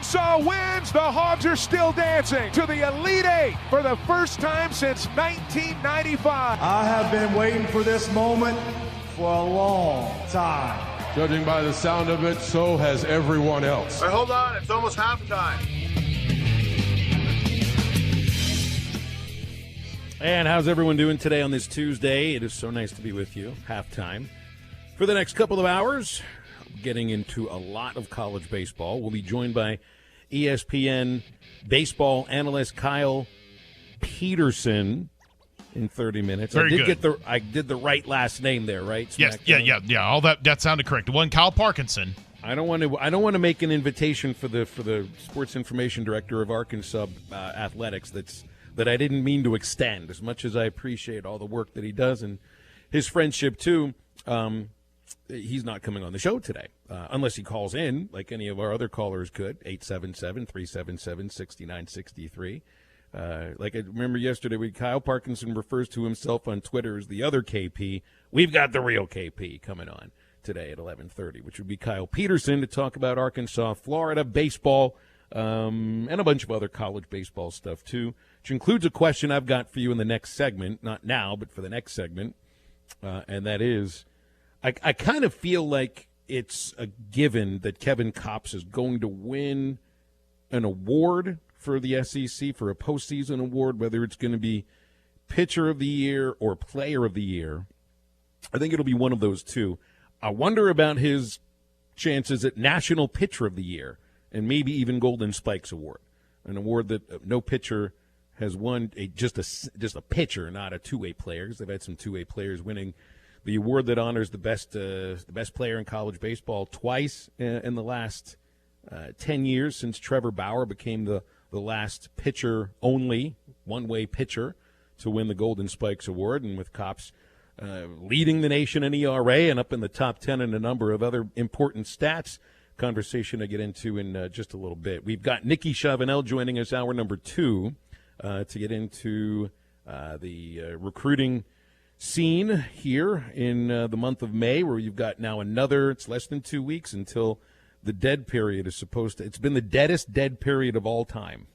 Arkansas wins. The Hogs are still dancing to the Elite Eight for the first time since 1995. I have been waiting for this moment for a long time. Judging by the sound of it, so has everyone else. All right, hold on, it's almost halftime. And how's everyone doing today on this Tuesday? It is so nice to be with you. Halftime. For the next couple of hours, getting into a lot of college baseball. We'll be joined by ESPN baseball analyst Kyle Peterson in 30 minutes. Very good. I did the right last name there, right? Yes, yeah. All that sounded correct. It wasn't Kyle Parkinson. I don't want to make an invitation for the sports information director of Arkansas athletics that I didn't mean to extend. As much as I appreciate all the work that he does and his friendship too, he's not coming on the show today unless he calls in like any of our other callers could. 877-377-6963. Like I remember yesterday, Kyle Parkinson refers to himself on Twitter as the other KP. We've got the real KP coming on today at 11:30, which would be Kyle Peterson to talk about Arkansas, Florida baseball, and a bunch of other college baseball stuff too, which includes a question I've got for you in the next segment, not now, but for the next segment, and that is, I kind of feel like it's a given that Kevin Kopps is going to win an award for the SEC, for a postseason award, whether it's going to be Pitcher of the Year or Player of the Year. I think it'll be one of those two. I wonder about his chances at National Pitcher of the Year and maybe even Golden Spikes Award, an award that no pitcher has won, just a pitcher, not a two-way player, because they've had some two-way players winning the award that honors the best player in college baseball twice in the last 10 years since Trevor Bauer became the last pitcher-only, one-way pitcher to win the Golden Spikes Award, and with Kopps leading the nation in ERA and up in the top 10 in a number of other important stats, conversation I get into in just a little bit. We've got Nikki Chavanel joining us hour number 2 to get into the recruiting scene here in the month of May, where you've got now it's less than 2 weeks until the dead period is it's been the deadest dead period of all time.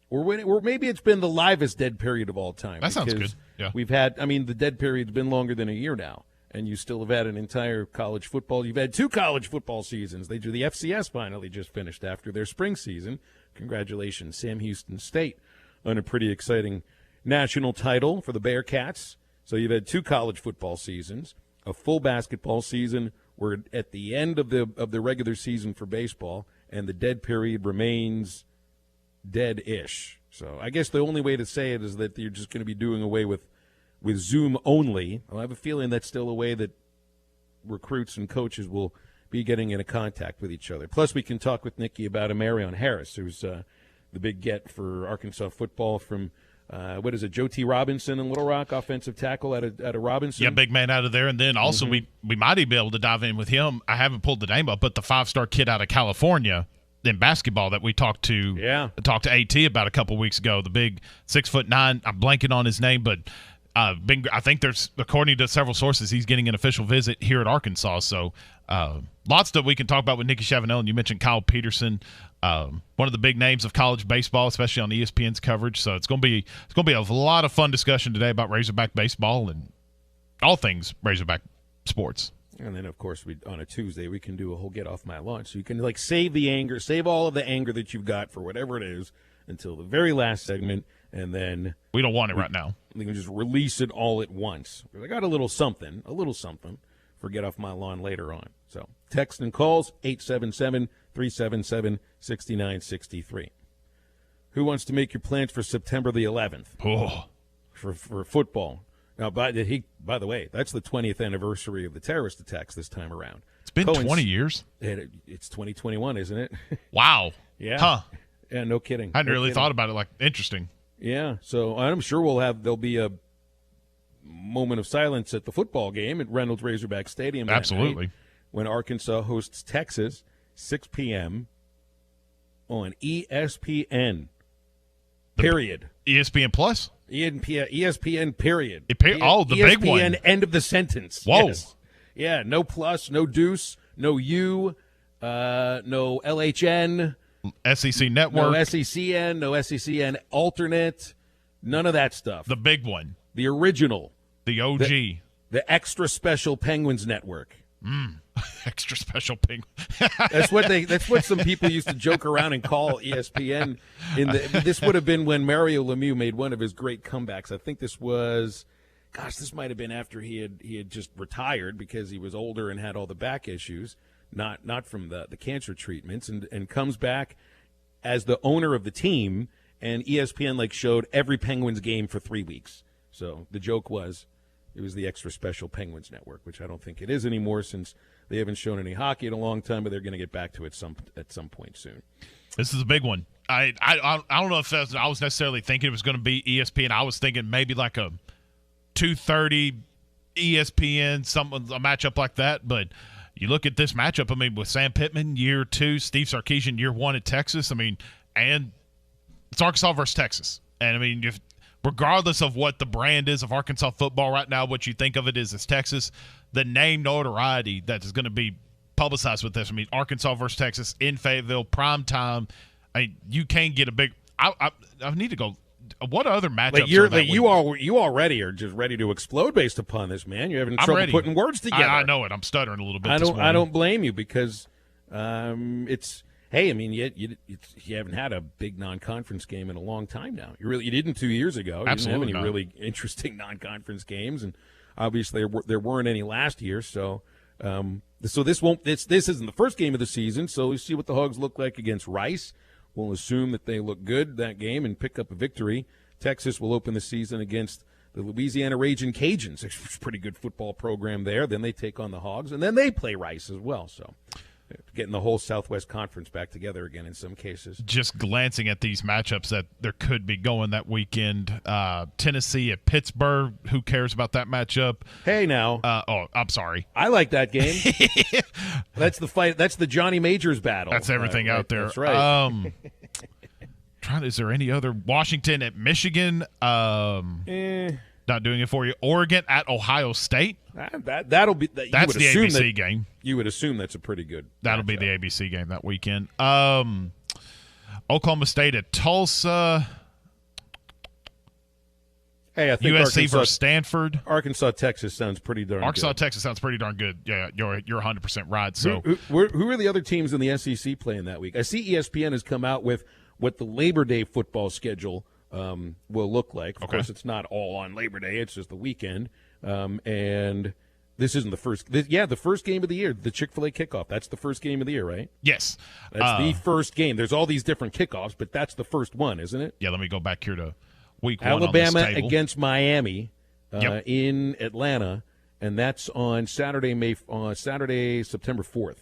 Or maybe it's been the livest dead period of all time. That sounds good. Yeah. We've had, the dead period's been longer than a year now, and you still have had an entire college football. You've had 2 college football seasons. The FCS finally just finished after their spring season. Congratulations, Sam Houston State, on a pretty exciting national title for the Bearcats. So you've had 2 college football seasons, a full basketball season. We're at the end of the regular season for baseball, and the dead period remains dead-ish. So I guess the only way to say it is that you're just going to be doing away with Zoom only. I have a feeling that's still a way that recruits and coaches will be getting into contact with each other. Plus, we can talk with Nikki about Amarion Harris, who's the big get for Arkansas football from Joe T. Robinson in Little Rock, offensive tackle out of Robinson. Yeah, big man out of there. And then also we might even be able to dive in with him. I haven't pulled the name up, but the 5-star kid out of California in basketball that we talked to AT about a couple weeks ago, the big 6'9". I'm blanking on his name, but I think there's, according to several sources, he's getting an official visit here at Arkansas. So lots that we can talk about with Nikki Chavanel, and you mentioned Kyle Peterson. One of the big names of college baseball, especially on ESPN's coverage. So it's going to be a lot of fun discussion today about Razorback baseball and all things Razorback sports. And then, of course, on a Tuesday, we can do a whole get off my lawn. So you can save all of the anger that you've got for whatever it is until the very last segment, and then we don't want it right now. We can just release it all at once. I got a little something for get off my lawn later on. So text and calls 877-377-6963. Who wants to make your plans for September the 11th? Oh, for football. Now, by the way, that's the 20th anniversary of the terrorist attacks this time around. It's been 20 years. It's 2021, isn't it? Wow. Yeah. Huh. Yeah, no kidding. I hadn't really thought about it. Like, interesting. Yeah. So I'm sure there'll be a moment of silence at the football game at Reynolds Razorback Stadium. Absolutely. When Arkansas hosts Texas, 6 p.m. on ESPN. Period. ESPN Plus? ESPN, period. The big one. ESPN, end of the sentence. Whoa. Yes. Yeah, no plus, no deuce, no U, no LHN, SEC Network. No SECN, no SECN alternate, none of that stuff. The big one. The original. The OG. The extra special Penguins Network. Extra special Penguin. That's what some people used to joke around and call ESPN. This would have been when Mario Lemieux made one of his great comebacks. I think this might have been after he had just retired because he was older and had all the back issues, not from the cancer treatments, and comes back as the owner of the team, and ESPN showed every Penguins game for 3 weeks. So the joke was it was the extra special Penguins Network, which I don't think it is anymore since they haven't shown any hockey in a long time, but they're going to get back to it at some point soon. This is a big one. I don't know if I was necessarily thinking it was going to be ESPN. I was thinking maybe like a 2:30 ESPN, a matchup like that. But you look at this matchup, with Sam Pittman, year 2, Steve Sarkisian, year 1 at Texas, and it's Arkansas versus Texas. And, regardless of what the brand is of Arkansas football right now, what you think of it is Texas, the name notoriety that is going to be publicized with this. Arkansas versus Texas in Fayetteville, prime time. You can't get a big – I need to go – what other matchups you already are just ready to explode based upon this, man. You're having trouble putting words together. I know it. I'm stuttering a little bit. I don't blame you because it's – hey, you haven't had a big non-conference game in a long time now. You didn't 2 years ago. You Absolutely didn't have any really interesting non-conference games, and obviously there weren't any last year. So, so this isn't the first game of the season. So we see what the Hogs look like against Rice. We'll assume that they look good that game and pick up a victory. Texas will open the season against the Louisiana Ragin' Cajuns. It's a pretty good football program there. Then they take on the Hogs, and then they play Rice as well. So getting the whole Southwest Conference back together again in some cases. Just glancing at these matchups that there could be going that weekend. Tennessee at Pittsburgh. Who cares about that matchup? Hey, now. I'm sorry. I like that game. That's the fight. That's the Johnny Majors battle. That's everything out there. That's right. Is there any other? Washington at Michigan. Not doing it for you. Oregon at Ohio State. That'll be. That's the ABC game. You would assume that's a pretty good. That'll be the ABC game that weekend. Oklahoma State at Tulsa. Hey, I think USC versus Stanford. Arkansas, Texas sounds pretty darn Arkansas, good. Texas sounds pretty darn good. Yeah, you're 100% right. So who are the other teams in the SEC playing that week? I see ESPN has come out with what the Labor Day football schedule will look like. Of course, it's not all on Labor Day. It's just the weekend. And this isn't the first. The first game of the year, the Chick-fil-A kickoff. That's the first game of the year, right? Yes. That's the first game. There's all these different kickoffs, but that's the first one, isn't it? Yeah, let me go back here to week 1 Alabama on this table. against Miami in Atlanta, and that's on Saturday, September 4th,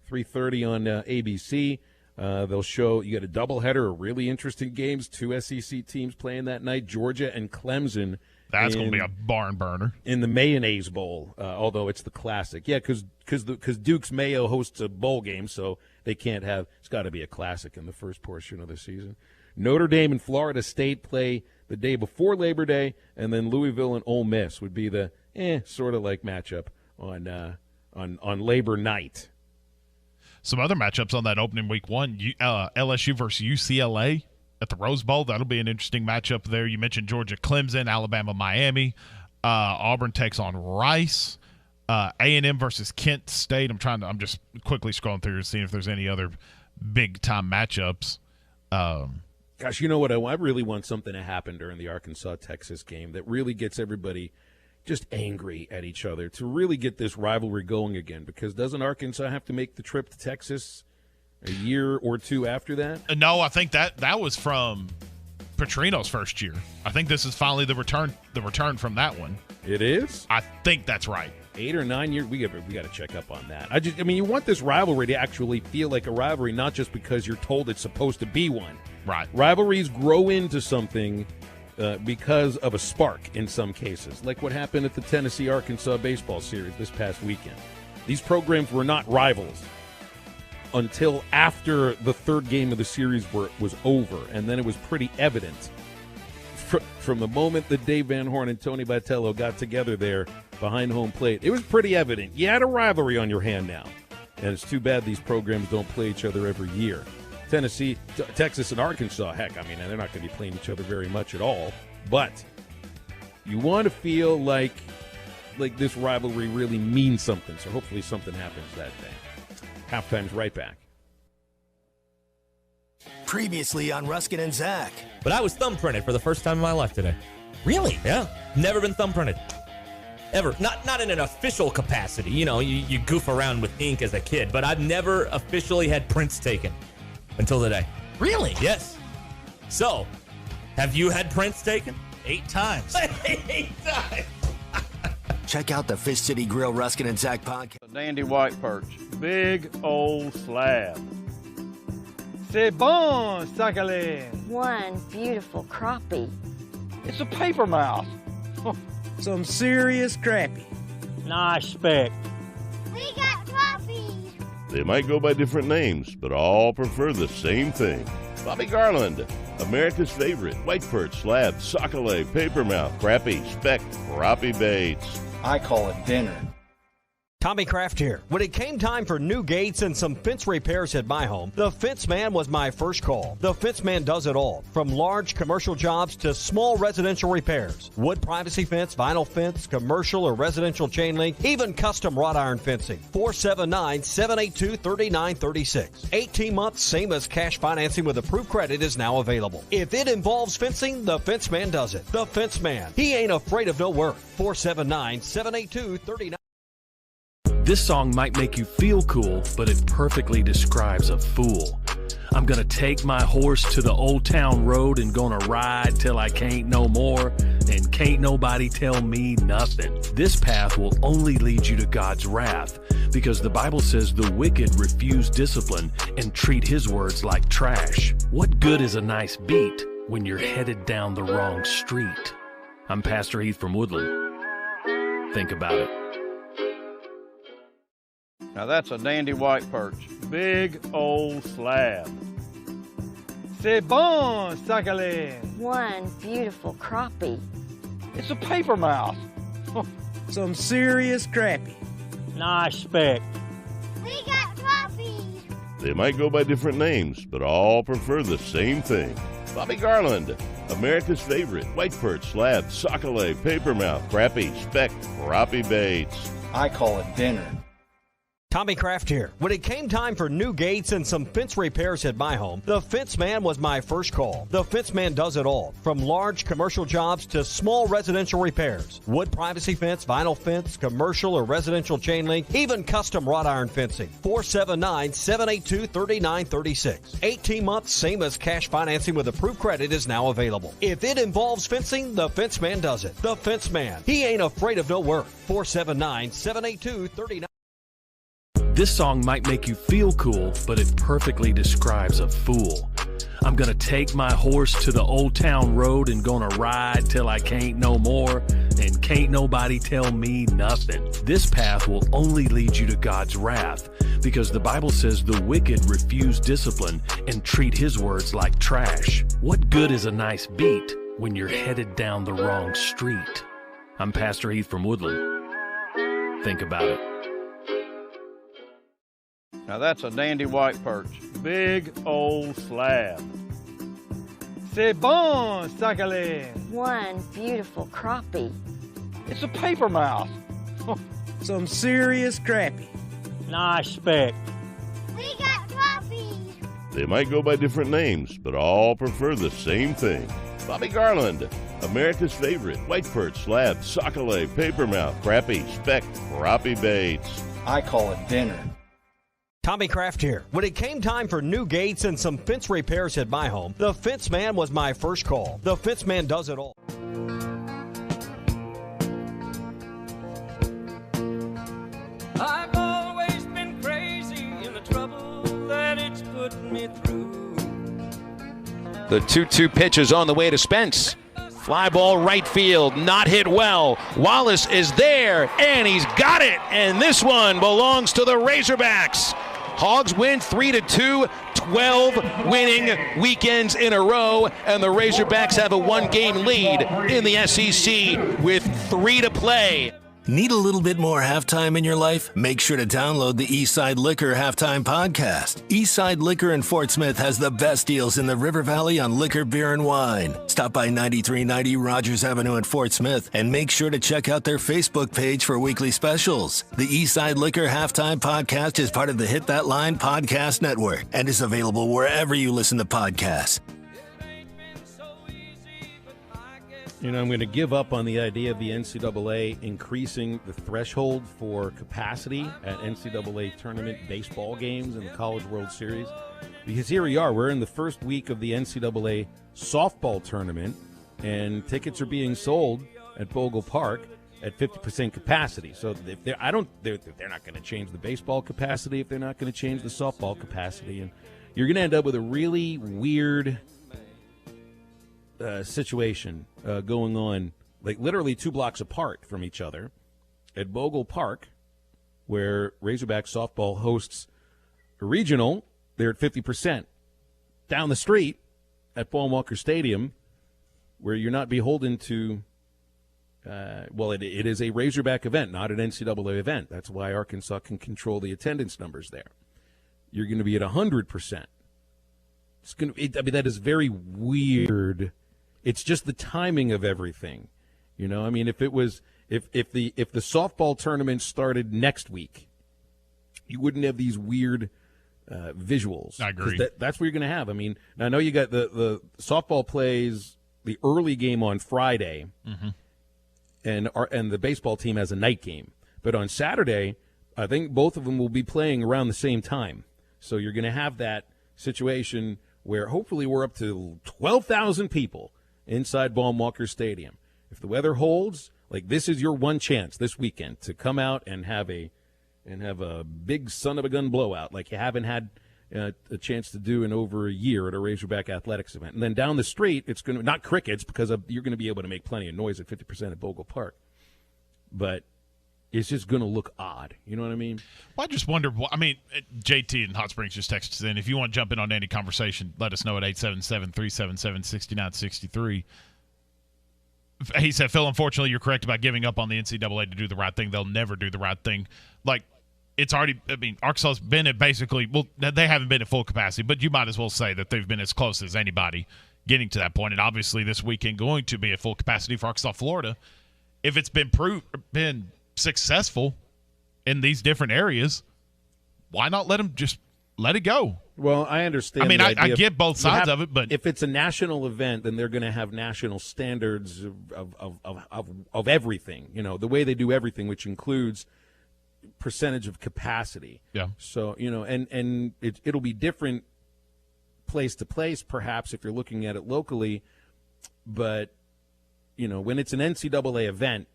3:30 on ABC. They'll show you got a doubleheader of really interesting games. 2 SEC teams playing that night, Georgia and Clemson. That's going to be a barn burner in the Mayonnaise Bowl, although it's the classic. Yeah, because Duke's Mayo hosts a bowl game, so they can't have. It's got to be a classic in the first portion of the season. Notre Dame and Florida State play the day before Labor Day, and then Louisville and Ole Miss would be the sort of like matchup on Labor night. Some other matchups on that opening week 1, LSU versus UCLA at the Rose Bowl. That'll be an interesting matchup there. You mentioned Georgia, Clemson, Alabama, Miami. Auburn takes on Rice. A&M versus Kent State. I'm just quickly scrolling through and seeing if there's any other big-time matchups. Gosh, you know what? I really want something to happen during the Arkansas-Texas game that really gets everybody just angry at each other to really get this rivalry going again, because doesn't Arkansas have to make the trip to Texas a year or two after that? No, I think that was from Petrino's first year. I think this is finally the return from that one. It is? I think that's right. 8 or 9 years. We got to check up on that. You want this rivalry to actually feel like a rivalry, not just because you're told it's supposed to be one. Right. Rivalries grow into something because of a spark in some cases, like what happened at the Tennessee-Arkansas baseball series this past weekend. These programs were not rivals until after the third game of the series was over, and then it was pretty evident from the moment that Dave Van Horn and Tony Vitello got together there behind home plate. It was pretty evident. You had a rivalry on your hand now, and it's too bad these programs don't play each other every year. Tennessee, Texas, and Arkansas. Heck, I mean, they're not going to be playing each other very much at all. But you want to feel like this rivalry really means something. So hopefully something happens that day. Halftime's right back. Previously on Ruskin and Zach. But I was thumbprinted for the first time in my life today. Really? Yeah. Never been thumbprinted. Ever. Not in an official capacity. You know, you goof around with ink as a kid, but I've never officially had prints taken until today. Really? Yes. So, have you had prints taken? 8 times. 8 times. Check out the Fish City Grill Ruskin and Zach podcast. Dandy white perch. Big old slab. C'est bon, sacalé. One beautiful crappie. It's a paper mouse. Some serious crappie. Nice speck. We got crappies. They might go by different names, but all prefer the same thing. Bobby Garland, America's favorite white perch, slab, sockeye, papermouth, crappie, speck, crappie baits. I call it dinner. Tommy Kraft here. When it came time for new gates and some fence repairs at my home, the Fence Man was my first call. The Fence Man does it all, from large commercial jobs to small residential repairs. Wood privacy fence, vinyl fence, commercial or residential chain link, even custom wrought iron fencing. 479-782-3936. 18 months, same as cash financing with approved credit is now available. If it involves fencing, the Fence Man does it. The Fence Man. He ain't afraid of no work. 479-782-3936. This song might make you feel cool, but it perfectly describes a fool. I'm gonna take my horse to the old town road and gonna ride till I can't no more, and can't nobody tell me nothing. This path will only lead you to God's wrath, because the Bible says the wicked refuse discipline and treat his words like trash. What good is a nice beat when you're headed down the wrong street? I'm Pastor Heath from Woodland. Think about it. Now that's a dandy white perch. Big old slab. C'est bon, sacalé. One beautiful crappie. It's a paper mouse. Some serious crappie. Nice speck. We got crappies. They might go by different names, but all prefer the same thing. Bobby Garland, America's favorite white perch, slab, sockeye, papermouth, crappie, speck, crappie baits. I call it dinner. Tommy Kraft here. When it came time for new gates and some fence repairs at my home, the Fence Man was my first call. The Fence Man does it all, from large commercial jobs to small residential repairs. Wood privacy fence, vinyl fence, commercial or residential chain link, even custom wrought iron fencing. 479-782-3936. 18 months, same as cash financing with approved credit is now available. If it involves fencing, the Fence Man does it. The Fence Man. He ain't afraid of no work. 479-782-3936. This song might make you feel cool, but it perfectly describes a fool. I'm gonna take my horse to the old town road and gonna ride till I can't no more, and can't nobody tell me nothing. This path will only lead you to God's wrath, because the Bible says the wicked refuse discipline and treat his words like trash. What good is a nice beat when you're headed down the wrong street? I'm Pastor Heath from Woodland. Think about it. Now that's a dandy white perch. Big old slab. C'est bon, sacalé. One beautiful crappie. It's a paper mouse. Some serious crappie. Nice speck. We got crappies. They might go by different names, but all prefer the same thing. Bobby Garland, America's favorite white perch, slab, sockeye, papermouth, crappie, speck, crappie baits. I call it dinner. Tommy Kraft here. When it came time for new gates and some fence repairs at my home, the Fence Man was my first call. The Fence Man does it all. I've always been crazy in the trouble that it's put me through. The 2-2 pitch is on the way to Spence. Fly ball right field, not hit well. Wallace is there, and he's got it. And this one belongs to the Razorbacks. Hogs win 3-2, 12 winning weekends in a row, and the Razorbacks have a one-game lead in the SEC with 3 to play. Need a little bit more halftime in your life? Make sure to download the Eastside Liquor Halftime Podcast. Eastside Liquor in Fort Smith has the best deals in the River Valley on liquor, beer, and wine. Stop by 9390 Rogers Avenue in Fort Smith and make sure to check out their Facebook page for weekly specials. The Eastside Liquor Halftime Podcast is part of the Hit That Line Podcast Network and is available wherever you listen to podcasts. You know, I'm going to give up on the idea of the NCAA increasing the threshold for capacity at NCAA tournament baseball games and the College World Series. Because here we are, we're in the first week of the NCAA softball tournament, and tickets are being sold at Bogle Park at 50% capacity. So if they're not going to change the baseball capacity, if they're not going to change the softball capacity, and you're going to end up with a really weird situation going on, like literally 2 blocks apart from each other at Bogle Park, where Razorback softball hosts a regional. They're at 50%. Down the street at Paul Walker Stadium, where you're not beholden to, it is a Razorback event, not an NCAA event. That's why Arkansas can control the attendance numbers there. You're going to be at 100%. That is very weird. It's just the timing of everything. You know, I mean, if the softball tournament started next week, you wouldn't have these weird visuals. I agree. That's what you're going to have. I mean, I know you got the softball plays the early game on Friday, and the baseball team has a night game. But on Saturday, I think both of them will be playing around the same time. So you're going to have that situation where hopefully we're up to 12,000 people inside Baum-Walker Stadium. If the weather holds, like, this is your one chance this weekend to come out and have a big son of a gun blowout like you haven't had a chance to do in over a year at a Razorback athletics event. And then down the street, it's going to not crickets because you're going to be able to make plenty of noise at 50% at Bogle Park, but it's just going to look odd. You know what I mean? Well, I just wonder. I mean, JT in Hot Springs just texted us in. If you want to jump in on any conversation, let us know at 877-377-6963. He said, Phil, unfortunately, you're correct about giving up on the NCAA to do the right thing. They'll never do the right thing. Like, it's already – I mean, Arkansas's been at basically – well, they haven't been at full capacity, but you might as well say that they've been as close as anybody getting to that point. And obviously this weekend going to be at full capacity for Arkansas, Florida. If it's been successful in these different areas, why not let them just let it go? Well, I understand. I mean, I get both sides of it, but if it's a national event, then they're going to have national standards of everything. You know, the way they do everything, which includes percentage of capacity. Yeah. So, you know, and it'll be different place to place, perhaps, if you're looking at it locally. But, you know, when it's an NCAA event,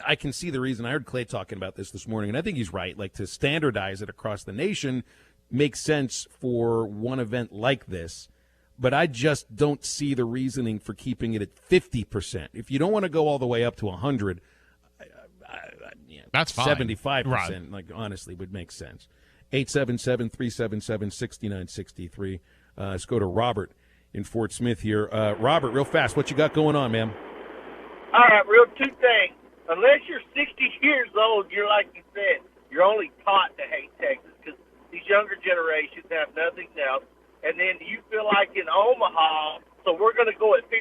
I can see the reason. I heard Clay talking about this morning, and I think he's right. Like, to standardize it across the nation makes sense for one event like this, but I just don't see the reasoning for keeping it at 50%. If you don't want to go all the way up to 100, that's fine. 75%, right, like, honestly, would make sense. 877-377-6963. Let's go to Robert in Fort Smith here. Robert, real fast, what you got going on, man? All right, real two things. Unless you're 60 years old, you're like you said, you're only taught to hate Texas because these younger generations have nothing else. And then you feel like in Omaha, so we're going to go at 50%.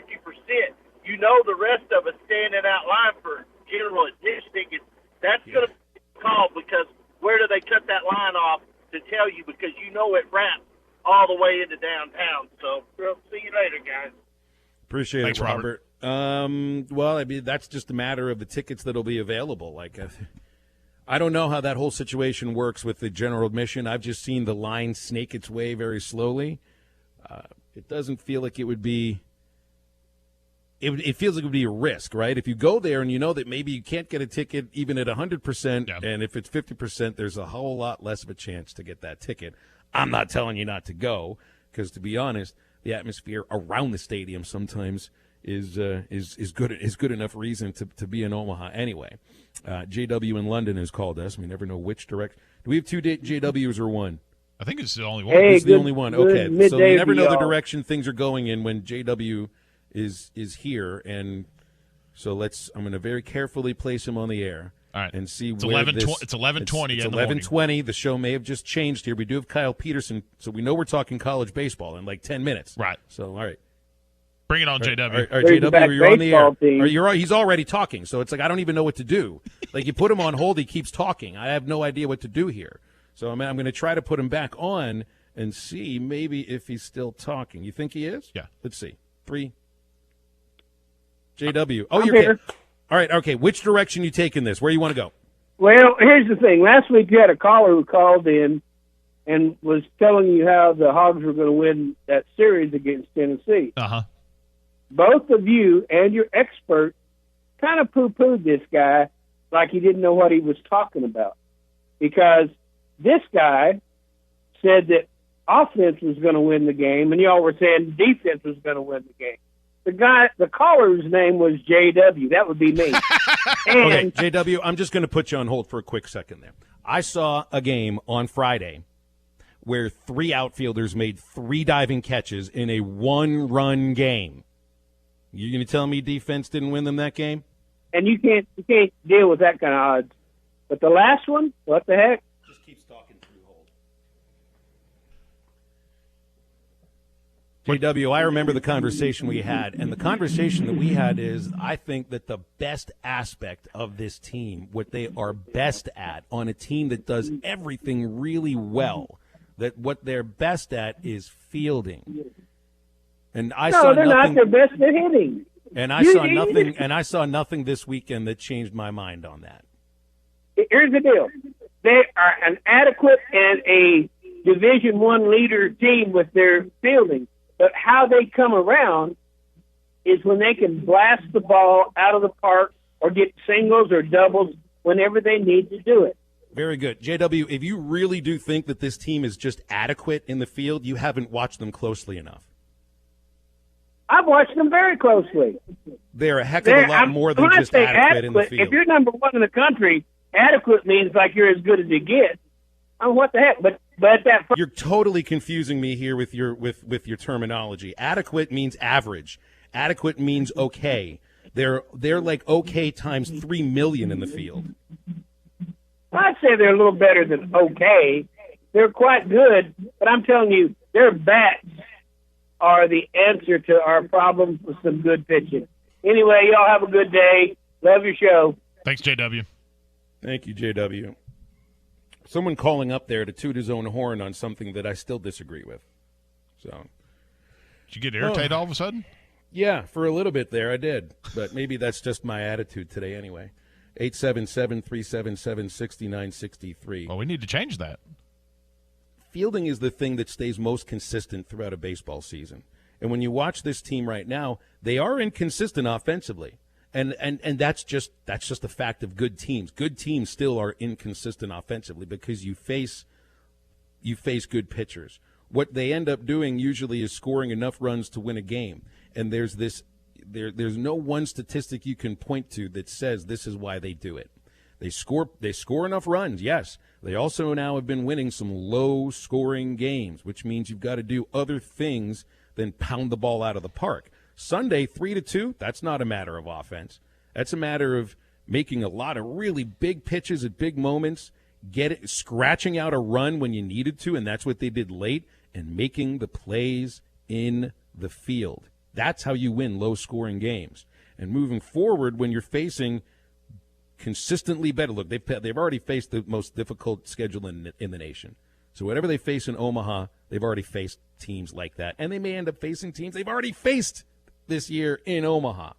You know the rest of us standing out line for general admission tickets, that's going to be called because where do they cut that line off to tell you? Because you know it wraps all the way into downtown. So we'll see you later, guys. Appreciate Thanks, it, Robert. Well, I mean, that's just a matter of the tickets that'll be available. Like, I don't know how that whole situation works with the general admission. I've just seen the line snake its way very slowly. It doesn't feel like it would be. It feels like it would be a risk, right? If you go there and you know that maybe you can't get a ticket even at 100%, and if it's 50%, there's a whole lot less of a chance to get that ticket. I'm not telling you not to go, because to be honest, the atmosphere around the stadium sometimes is good enough reason to be in Omaha anyway. JW in London has called us. We never know which direct. Do we have two JWs or one? I think it's the only one. It's the only one. Okay, so you never know the y'all. direction things are going in when JW is here, and So I'm going to very carefully place him on the air. All right. And see it's where 11:20. It's 11:20. It's 11:20. The show may have just changed here. We do have Kyle Peterson, so we know we're talking college baseball in like 10 minutes. Right. So, all right. Bring it on, JW. All right, JW, you're on the air. He's already talking, so it's like I don't even know what to do. Like you put him on hold, he keeps talking. I have no idea what to do here. So I'm going to try to put him back on and see maybe if he's still talking. You think he is? Yeah. Let's see. 3. JW. Oh, you're here. All right, okay. Which direction you taking this? Where you want to go? Well, here's the thing. Last week you had a caller who called in and was telling you how the Hogs were going to win that series against Tennessee. Uh-huh. Both of you and your expert kind of poo-pooed this guy like he didn't know what he was talking about. Because this guy said that offense was going to win the game, and y'all were saying defense was going to win the game. The caller's name was JW. That would be me. Okay, JW, I'm just going to put you on hold for a quick second there. I saw a game on Friday where 3 outfielders made 3 diving catches in a 1-run game. You going to tell me defense didn't win them that game? And you can't deal with that kind of odds. But the last one, what the heck? Just keeps talking through hold. JW, I remember the conversation we had, and the conversation that we had is I think that the best aspect of this team, what they are best at on a team that does everything really well, that what they're best at is fielding. And I saw they're nothing, not their best at hitting. And I saw nothing this weekend that changed my mind on that. Here's the deal. They are an adequate and a Division I leader team with their fielding. But how they come around is when they can blast the ball out of the park or get singles or doubles whenever they need to do it. Very good. JW, if you really do think that this team is just adequate in the field, you haven't watched them closely enough. I've watched them very closely. They're a heck of a lot more than just adequate in the field. If you're number 1 in the country, adequate means like you're as good as you get. I mean, what the heck? But that you're totally confusing me here with your terminology. Adequate means average. Adequate means okay. They're like okay times 3 million in the field. I'd say they're a little better than okay. They're quite good, but I'm telling you, their bats are the answer to our problems with some good pitching. Anyway, y'all have a good day. Love your show. Thanks, JW. Thank you, JW. Someone calling up there to toot his own horn on something that I still disagree with. So, did you get irritated all of a sudden? Yeah, for a little bit there I did. But maybe that's just my attitude today anyway. 877-377-6963. Well, we need to change that. Fielding is the thing that stays most consistent throughout a baseball season. And when you watch this team right now, they are inconsistent offensively. And that's just a fact of good teams. Good teams still are inconsistent offensively because you face good pitchers. What they end up doing usually is scoring enough runs to win a game. And there's no one statistic you can point to that says this is why they do it. They score enough runs, yes. They also now have been winning some low-scoring games, which means you've got to do other things than pound the ball out of the park. Sunday, 3-2, that's not a matter of offense. That's a matter of making a lot of really big pitches at big moments, scratching out a run when you needed to, and that's what they did late, and making the plays in the field. That's how you win low-scoring games. And moving forward, when you're facing consistently better, look, they've already faced the most difficult schedule in the nation. So whatever they face in Omaha, they've already faced teams like that. And they may end up facing teams they've already faced this year in Omaha.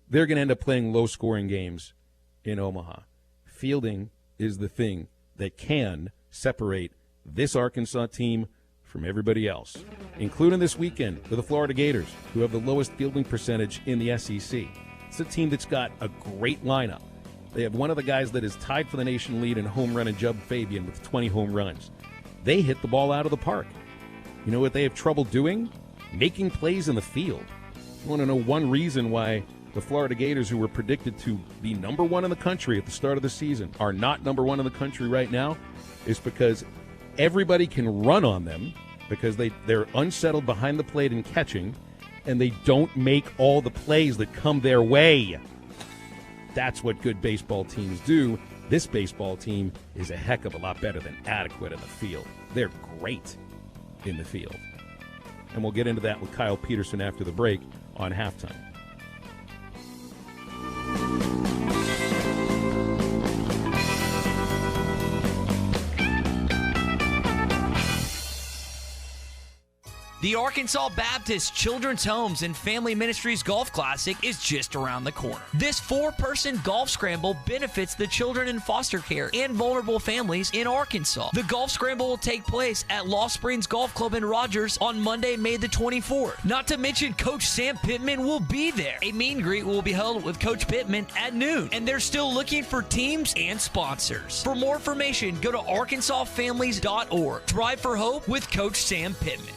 They're going to end up playing low-scoring games in Omaha. Fielding is the thing that can separate this Arkansas team from everybody else, including this weekend with the Florida Gators, who have the lowest fielding percentage in the SEC. It's a team that's got a great lineup. They have one of the guys that is tied for the nation lead in home run in Jub Fabian with 20 home runs. They hit the ball out of the park. You know what they have trouble doing? Making plays in the field. You want to know one reason why the Florida Gators, who were predicted to be number 1 in the country at the start of the season, are not number 1 in the country right now, is because everybody can run on them because they're unsettled behind the plate and catching, and they don't make all the plays that come their way. That's what good baseball teams do. This baseball team is a heck of a lot better than adequate in the field. They're great in the field. And we'll get into that with Kyle Peterson after the break on Halftime. The Arkansas Baptist Children's Homes and Family Ministries Golf Classic is just around the corner. This 4-person golf scramble benefits the children in foster care and vulnerable families in Arkansas. The golf scramble will take place at Lost Springs Golf Club in Rogers on Monday, May the 24th. Not to mention Coach Sam Pittman will be there. A meet and greet will be held with Coach Pittman at noon, and they're still looking for teams and sponsors. For more information, go to arkansasfamilies.org. Drive for Hope with Coach Sam Pittman.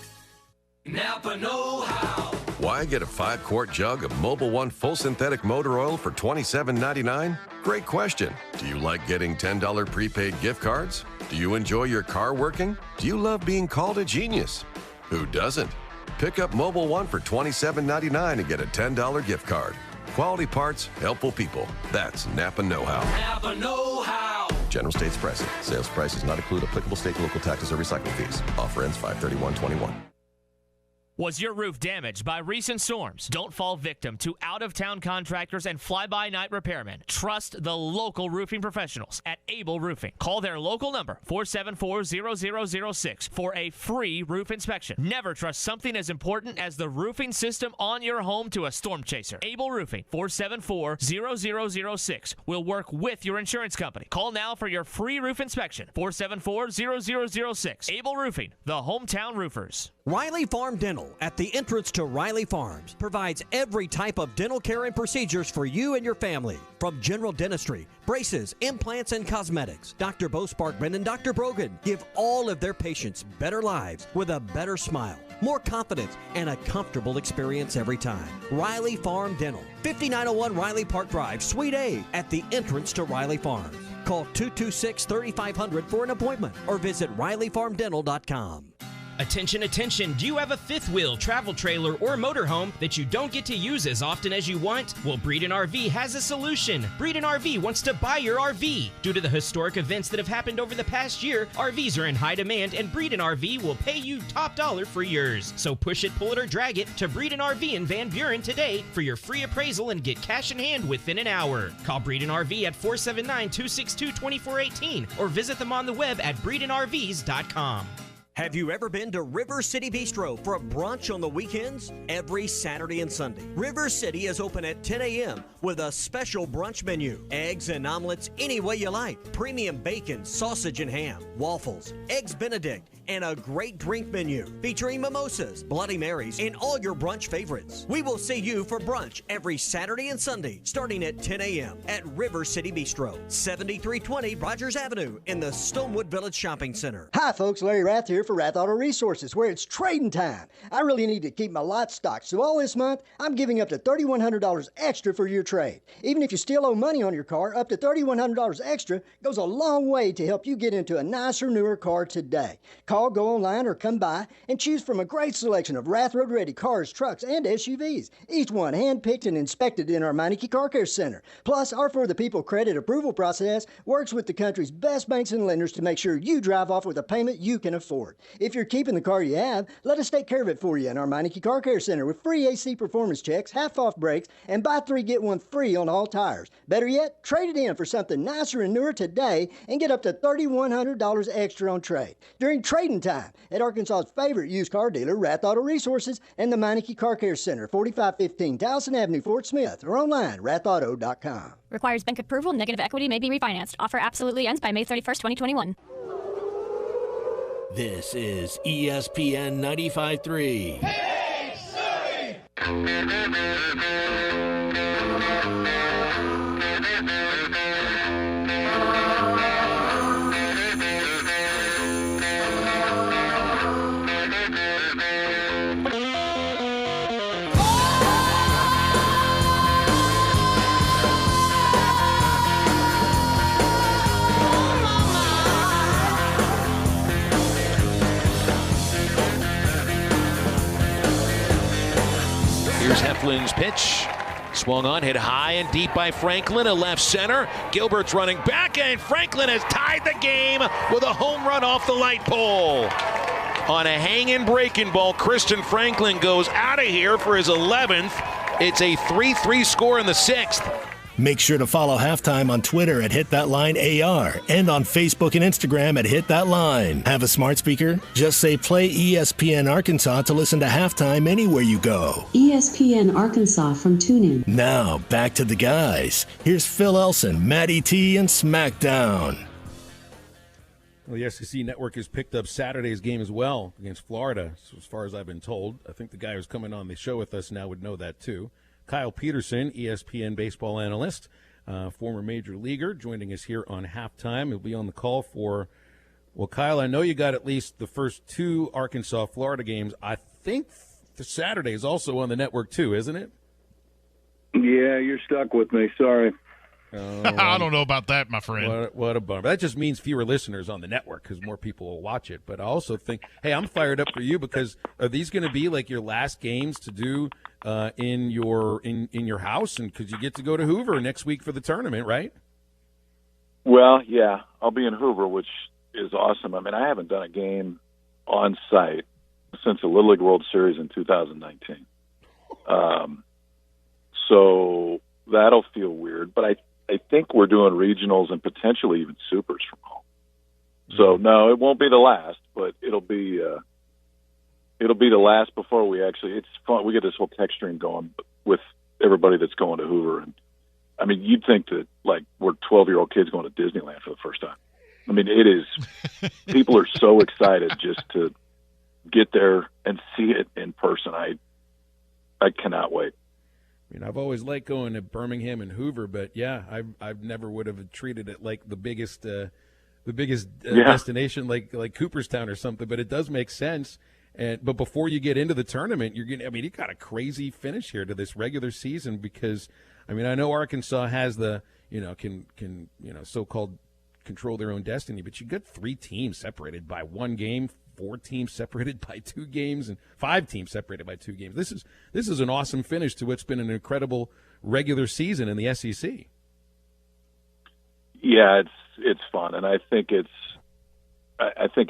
Napa know-how. Why get a 5-quart jug of Mobil 1 full synthetic motor oil for $27.99? Great question. Do you like getting $10 prepaid gift cards? Do you enjoy your car working? Do you love being called a genius? Who doesn't? Pick up Mobil 1 for $27.99 and get a $10 gift card. Quality parts, helpful people. That's Napa know-how. Napa know-how. General States pricing. Sales price does not include applicable state and local taxes or recycling fees. Offer ends 5/31/21. Was your roof damaged by recent storms? Don't fall victim to out-of-town contractors and fly-by-night repairmen. Trust the local roofing professionals at Able Roofing. Call their local number, 474-0006, for a free roof inspection. Never trust something as important as the roofing system on your home to a storm chaser. Able Roofing, 474-0006, will work with your insurance company. Call now for your free roof inspection, 474-0006. Able Roofing, the hometown roofers. Riley Farm Dental at the entrance to Riley Farms provides every type of dental care and procedures for you and your family. From general dentistry, braces, implants, and cosmetics, Dr. Bo Sparkman and Dr. Brogan give all of their patients better lives with a better smile, more confidence, and a comfortable experience every time. Riley Farm Dental, 5901 Riley Park Drive, Suite A, at the entrance to Riley Farms. Call 226-3500 for an appointment or visit RileyFarmDental.com. Attention, attention. Do you have a fifth wheel, travel trailer, or motorhome that you don't get to use as often as you want? Well, Breeden RV has a solution. Breeden RV wants to buy your RV. Due to the historic events that have happened over the past year, RVs are in high demand, and Breeden RV will pay you top dollar for yours. So push it, pull it, or drag it to Breeden RV in Van Buren today for your free appraisal and get cash in hand within an hour. Call Breeden RV at 479-262-2418 or visit them on the web at BreedenRVs.com. Have you ever been to River City Bistro for a brunch on the weekends? Every Saturday and Sunday, River City is open at 10 a.m. with a special brunch menu. Eggs and omelets any way you like. Premium bacon, sausage and ham, waffles, eggs Benedict, and a great drink menu featuring mimosas, Bloody Marys, and all your brunch favorites. We will see you for brunch every Saturday and Sunday starting at 10 a.m. at River City Bistro, 7320 Rogers Avenue in the Stonewood Village Shopping Center. Hi folks, Larry Rath here for Rath Auto Resources, where it's trading time. I really need to keep my lot stocked, so all this month, I'm giving up to $3,100 extra for your trade. Even if you still owe money on your car, up to $3,100 extra goes a long way to help you get into a nicer, newer car today. Call, go online, or come by and choose from a great selection of Rath Road Ready cars, trucks, and SUVs. Each one hand-picked and inspected in our Meineke Car Care Center. Plus, our For the People credit approval process works with the country's best banks and lenders to make sure you drive off with a payment you can afford. If you're keeping the car you have, let us take care of it for you in our Meineke Car Care Center with free AC performance checks, half-off brakes, and buy 3, get 1 free on all tires. Better yet, trade it in for something nicer and newer today and get up to $3,100 extra on trade. During trading time at Arkansas's favorite used car dealer, Rath Auto Resources, and the Meineke Car Care Center, 4515 Towson Avenue, Fort Smith, or online, rathauto.com. Requires bank approval. Negative equity may be refinanced. Offer absolutely ends by May 31st, 2021. This is ESPN 95.3. Hey, Here's Heflin's pitch. Swung on, hit high and deep by Franklin, a left center. Gilbert's running back, and Franklin has tied the game with a home run off the light pole. On a hanging breaking ball, Kristen Franklin goes out of here for his 11th. It's a 3-3 score in the 6th. Make sure to follow Halftime on Twitter at HitThatLineAR and on Facebook and Instagram at HitThatLine. Have a smart speaker? Just say play ESPN Arkansas to listen to Halftime anywhere you go. ESPN Arkansas from TuneIn. Now, back to the guys. Here's Phil Elson, Matty T, and SmackDown. Well, the SEC Network has picked up Saturday's game as well against Florida, so as far as I've been told. I think the guy who's coming on the show with us now would know that, too. Kyle Peterson, ESPN baseball analyst, former major leaguer, joining us here on Halftime. He'll be on the call for, well, Kyle, I know you got at least the first 2 Arkansas-Florida games. I think the Saturday is also on the network, too, isn't it? Yeah, you're stuck with me. Sorry. I don't know about that, my friend. What a bummer. That just means fewer listeners on the network because more people will watch it. But I also think, hey, I'm fired up for you because are these going to be like your last games to do in your house, and because you get to go to Hoover next week for the tournament, right? Well, yeah, I'll be in Hoover, which is awesome. I mean, I haven't done a game on site since the Little League World Series in 2019. So that'll feel weird, but I think we're doing regionals and potentially even supers from home. So no, it won't be the last, but it'll be the last before we actually. It's fun. We get this whole text stream going with everybody that's going to Hoover, and I mean, you'd think that like we're 12-year-old kids going to Disneyland for the first time. I mean, it is. People are so excited just to get there and see it in person. I cannot wait. I mean, I've always liked going to Birmingham and Hoover, but yeah, I've never would have treated it like the biggest destination like Cooperstown or something. But it does make sense. But before you get into the tournament, you got a crazy finish here to this regular season because, I mean, I know Arkansas has the can so-called control their own destiny, but you got 3 teams separated by 1 game. 4 teams separated by 2 games, and 5 teams separated by 2 games. This is an awesome finish to what's been an incredible regular season in the SEC. Yeah, it's fun, and I think it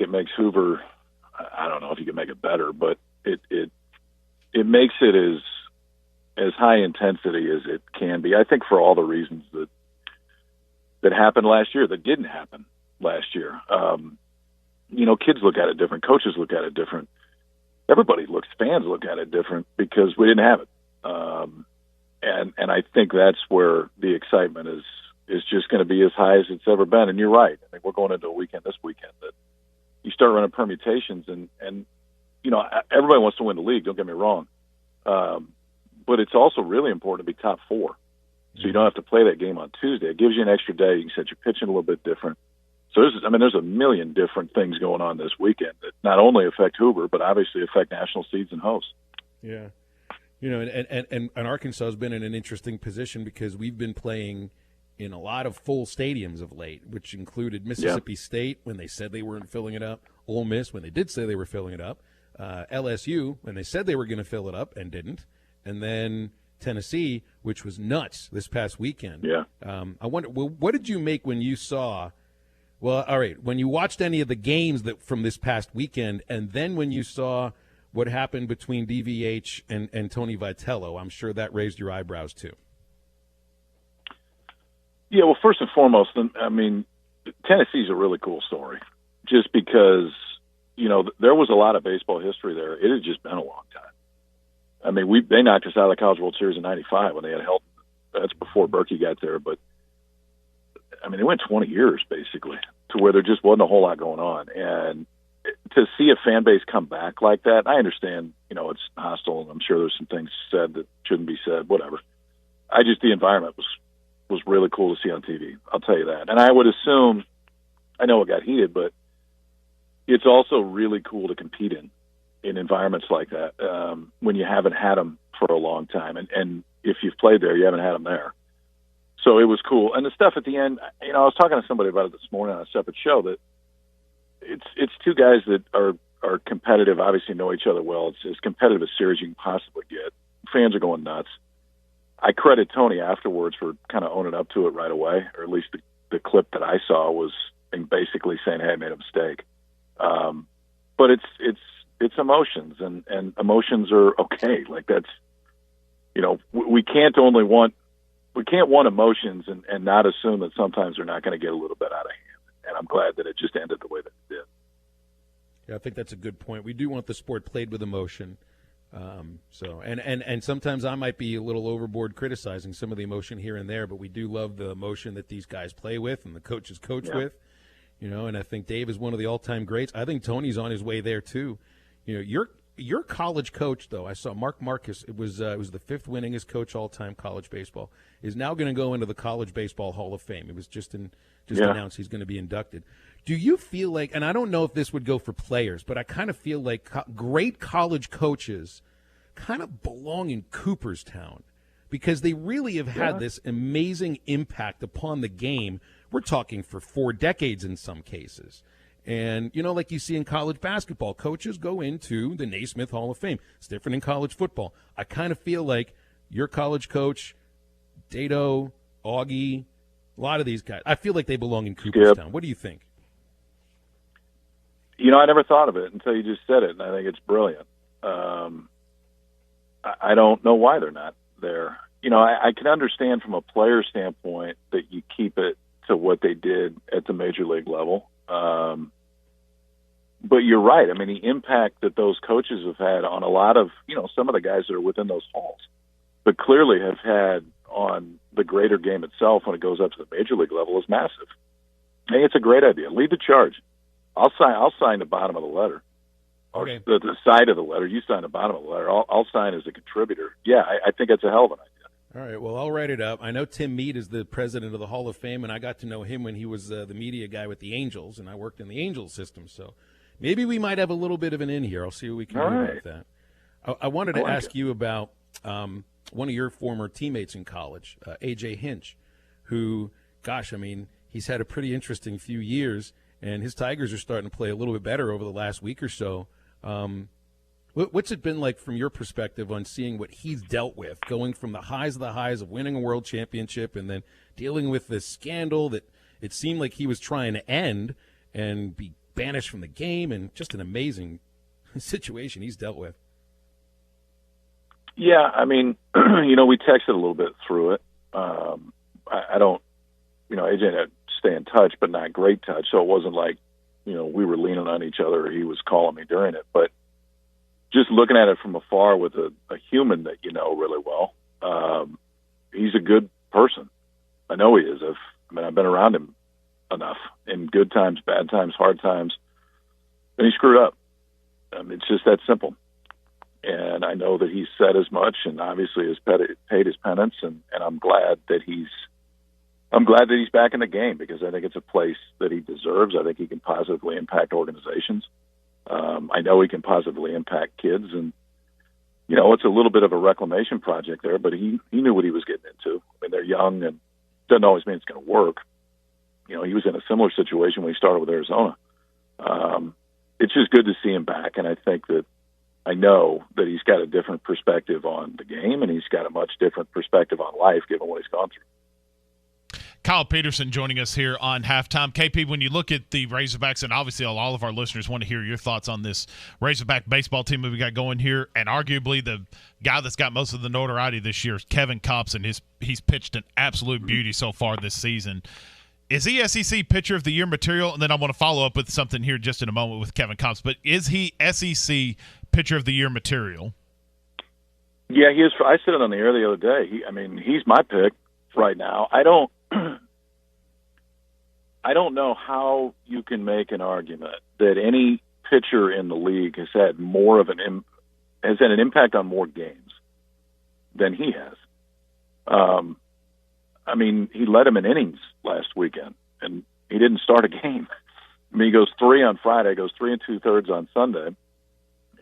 makes Hoover. I don't know if you can make it better, but it makes it as high intensity as it can be. I think for all the reasons that happened last year that didn't happen last year. Kids look at it different. Coaches look at it different. Fans look at it different because we didn't have it. And I think that's where the excitement is just going to be as high as it's ever been. And you're right. I think we're going into a weekend this weekend that you start running permutations and everybody wants to win the league. Don't get me wrong. But it's also really important to be top 4. So you don't have to play that game on Tuesday. It gives you an extra day. You can set your pitching a little bit different. So there's a million different things going on this weekend that not only affect Hoover, but obviously affect national seeds and hosts. Yeah. And Arkansas has been in an interesting position because we've been playing in a lot of full stadiums of late, which included Mississippi State when they said they weren't filling it up, Ole Miss when they did say they were filling it up, LSU when they said they were going to fill it up and didn't, and then Tennessee, which was nuts this past weekend. Yeah. I wonder, what did you make when you saw – well, all right, when you watched any of the games from this past weekend, and then when you saw what happened between DVH and Tony Vitello, I'm sure that raised your eyebrows too. Yeah, well, first and foremost, I mean, Tennessee's a really cool story just because, there was a lot of baseball history there. It had just been a long time. I mean, they knocked us out of the College World Series in '95 when they had Helton. That's before Berkey got there, but I mean, it went 20 years basically to where there just wasn't a whole lot going on. And to see a fan base come back like that, I understand, it's hostile and I'm sure there's some things said that shouldn't be said, whatever. The environment was really cool to see on TV. I'll tell you that. And I would assume, I know it got heated, but it's also really cool to compete in environments like that when you haven't had them for a long time. And if you've played there, you haven't had them there. So it was cool. And the stuff at the end, I was talking to somebody about it this morning on a separate show that it's 2 guys that are competitive, obviously know each other well. It's as competitive a series you can possibly get fans are going nuts. I credit Tony afterwards for kind of owning up to it right away, or at least the clip that I saw was basically saying, "Hey, I made a mistake." But it's emotions, and emotions are okay. Like that's, we can't want emotions and not assume that sometimes they're not going to get a little bit out of hand. And I'm glad that it just ended the way that it did. Yeah, I think that's a good point. We do want the sport played with emotion. And sometimes I might be a little overboard criticizing some of the emotion here and there, but we do love the emotion that these guys play with and the coaches coach with. And I think Dave is one of the all-time greats. I think Tony's on his way there too. Your college coach, though, I saw Mark Marcus. It was the fifth winningest coach all-time college baseball. Is now going to go into the College Baseball Hall of Fame. It was just announced he's going to be inducted. Do you feel like, and I don't know if this would go for players, but I kind of feel like great college coaches kind of belong in Cooperstown because they really have had this amazing impact upon the game. We're talking for 4 decades in some cases. And, like you see in college basketball, coaches go into the Naismith Hall of Fame. It's different in college football. I kind of feel like your college coach, Dato, Augie, a lot of these guys, I feel like they belong in Cooperstown. What do you think? I never thought of it until you just said it, and I think it's brilliant. I don't know why they're not there. I can understand from a player standpoint that you keep it to what they did at the major league level. But you're right. I mean, the impact that those coaches have had on a lot of, some of the guys that are within those halls, but clearly have had on the greater game itself when it goes up to the major league level is massive. I think it's a great idea. Lead the charge. I'll sign the bottom of the letter. Okay. The side of the letter. You sign the bottom of the letter. I'll sign as a contributor. Yeah, I think it's a hell of an idea. All right, well, I'll write it up. I know Tim Mead is the president of the Hall of Fame, and I got to know him when he was the media guy with the Angels, and I worked in the Angels system. So maybe we might have a little bit of an in here. I'll see what we can do about that. I wanted to ask you about one of your former teammates in college, A.J. Hinch, who, gosh, I mean, he's had a pretty interesting few years, and his Tigers are starting to play a little bit better over the last week or so. What's it been like from your perspective on seeing what he's dealt with, going from the highs of winning a world championship and then dealing with this scandal that it seemed like he was trying to end and be banished from the game, and just an amazing situation he's dealt with? Yeah, I mean, we texted a little bit through it. I don't, AJ and I stay in touch, but not great touch, so it wasn't like, we were leaning on each other or he was calling me during it. But just looking at it from afar with a human that you know really well, he's a good person. I know he is. I've been around him enough in good times, bad times, hard times, and he screwed up. It's just that simple. And I know that he's said as much, and obviously has paid his penance, and I'm glad that he's back in the game, because I think it's a place that he deserves. I think he can positively impact organizations. I know he can positively impact kids, and it's a little bit of a reclamation project there, but he knew what he was getting into. I mean, they're young, and doesn't always mean it's going to work. He was in a similar situation when he started with Arizona. It's just good to see him back, and I know that he's got a different perspective on the game, and he's got a much different perspective on life given what he's gone through. Kyle Peterson joining us here on Halftime. KP, when you look at the Razorbacks, and obviously all of our listeners want to hear your thoughts on this Razorback baseball team that we got going here, and arguably the guy that's got most of the notoriety this year is Kevin Kopps, and he's pitched an absolute beauty so far this season. Is he SEC Pitcher of the Year material? And then I want to follow up with something here just in a moment with Kevin Kopps, but is he SEC Pitcher of the Year material? Yeah, he is. I said it on the air the other day. He's my pick right now. I don't know how you can make an argument that any pitcher in the league has had an impact on more games than he has. He led him in innings last weekend, and he didn't start a game. He goes 3 on Friday, goes 3 2/3 on Sunday,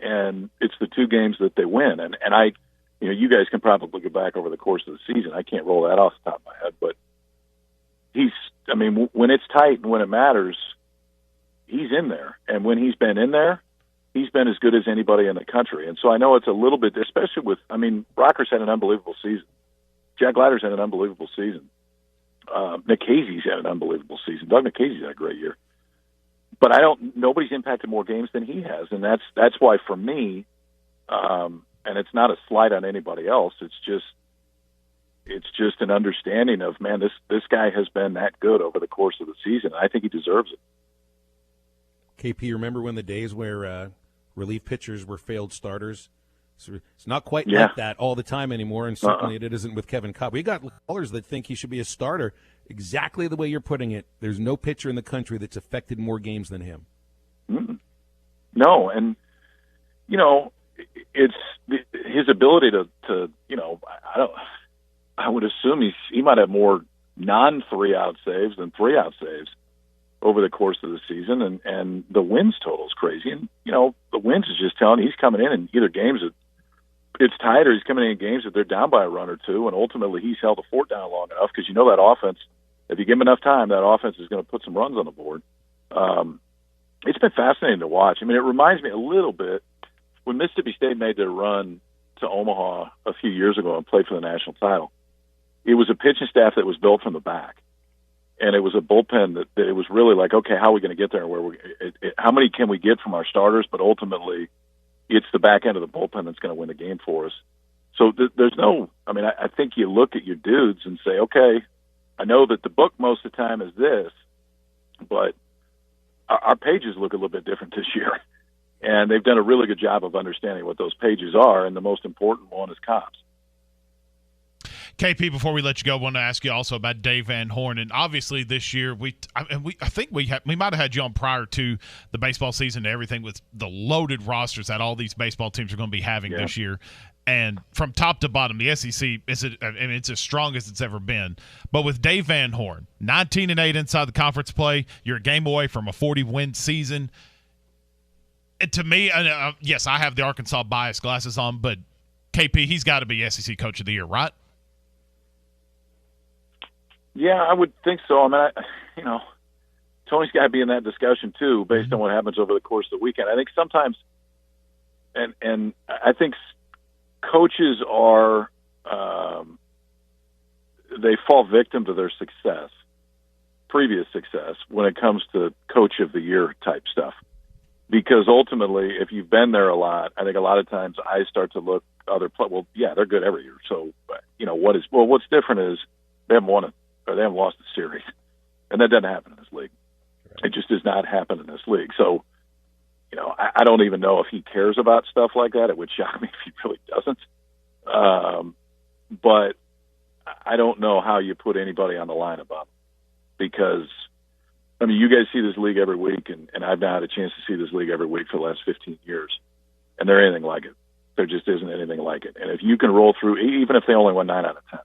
and it's the 2 games that they win. And you guys can probably go back over the course of the season. I can't roll that off the top of my head, but when it's tight and when it matters, he's in there. And when he's been in there, he's been as good as anybody in the country. And so I know it's a little bit, especially with, I mean, Rocker's had an unbelievable season. Jack Leiter's had an unbelievable season. Nick Casey's had an unbelievable season. Doug McCasey's had a great year. But nobody's impacted more games than he has. And that's why for me, and it's not a slight on anybody else, it's just an understanding of, man, this guy has been that good over the course of the season. I think he deserves it. KP, remember when the days where relief pitchers were failed starters? So it's not quite like that all the time anymore, and certainly it isn't with Kevin Cobb. We got callers that think he should be a starter exactly the way you're putting it. There's no pitcher in the country that's affected more games than him. Mm-mm. No, and, it's his ability to I would assume he might have more non-3-out saves than 3-out saves over the course of the season, and the wins total is crazy. And, the wins is just telling he's coming in either games that it's tied or he's coming in games that they're down by a run or two, and ultimately he's held the fort down long enough because that offense, if you give him enough time, that offense is going to put some runs on the board. It's been fascinating to watch. I mean, it reminds me a little bit when Mississippi State made their run to Omaha a few years ago and played for the national title. It was a pitching staff that was built from the back. And it was a bullpen that it was really like, okay, how are we going to get there? And how many can we get from our starters? But ultimately, it's the back end of the bullpen that's going to win the game for us. So there's no, I think you look at your dudes and say, okay, I know that the book most of the time is this, but our pages look a little bit different this year. And they've done a really good job of understanding what those pages are, and the most important one is Cobb's. KP, before we let you go, I want to ask you also about Dave Van Horn. And obviously this year, I think we might have had you on prior to the baseball season and everything with the loaded rosters that all these baseball teams are going to be having this year. And from top to bottom, the SEC it's as strong as it's ever been. But with Dave Van Horn, 19-8 inside the conference play, you're a game away from a 40-win season. And to me, yes, I have the Arkansas bias glasses on, but KP, he's got to be SEC Coach of the Year, right? Yeah, I would think so. Tony's got to be in that discussion too, based on what happens over the course of the weekend. I think sometimes, and I think coaches are, they fall victim to their previous success, when it comes to Coach of the Year type stuff. Because ultimately, if you've been there a lot, I think a lot of times I start to look they're good every year. So, what's different is they haven't won it. Or they haven't lost the series. And that doesn't happen in this league. It just does not happen in this league. So, I don't even know if he cares about stuff like that. It would shock me if he really doesn't. But I don't know how you put anybody on the line about it. Because, you guys see this league every week, and I've not had a chance to see this league every week for the last 15 years. And there ain't anything like it. There just isn't anything like it. And if you can roll through, even if they only won 9 out of 10,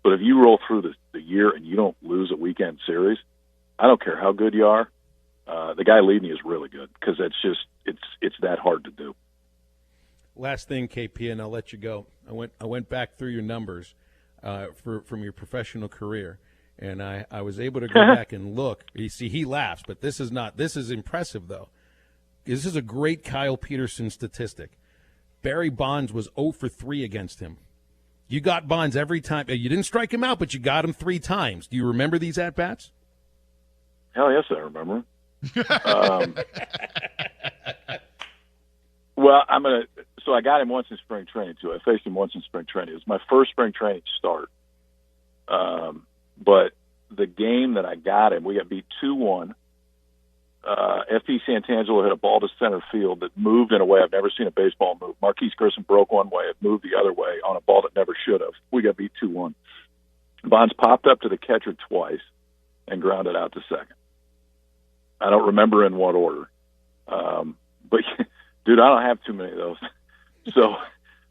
but if you roll through the year and you don't lose a weekend series, I don't care how good you are. The guy leading you is really good because it's that hard to do. Last thing, KP, and I'll let you go. I went back through your numbers from your professional career, and I was able to go back and look. You see, he laughs, but this is impressive though. This is a great Kyle Peterson statistic. Barry Bonds was 0 for 3 against him. You got Bonds every time. You didn't strike him out, but you got him 3 times. Do you remember these at-bats? Hell yes, I remember. Well, so I got him once in spring training, too. I faced him once in spring training. It was my first spring training start. But the game that I got him, we got beat 2-1. F.P. Santangelo hit a ball to center field that moved in a way I've never seen a baseball move. Marquise Grissom broke one way. It moved the other way on a ball that never should have. We got beat 2-1. Bonds popped up to the catcher twice and grounded out to second. I don't remember in what order. But, dude, I don't have too many of those. So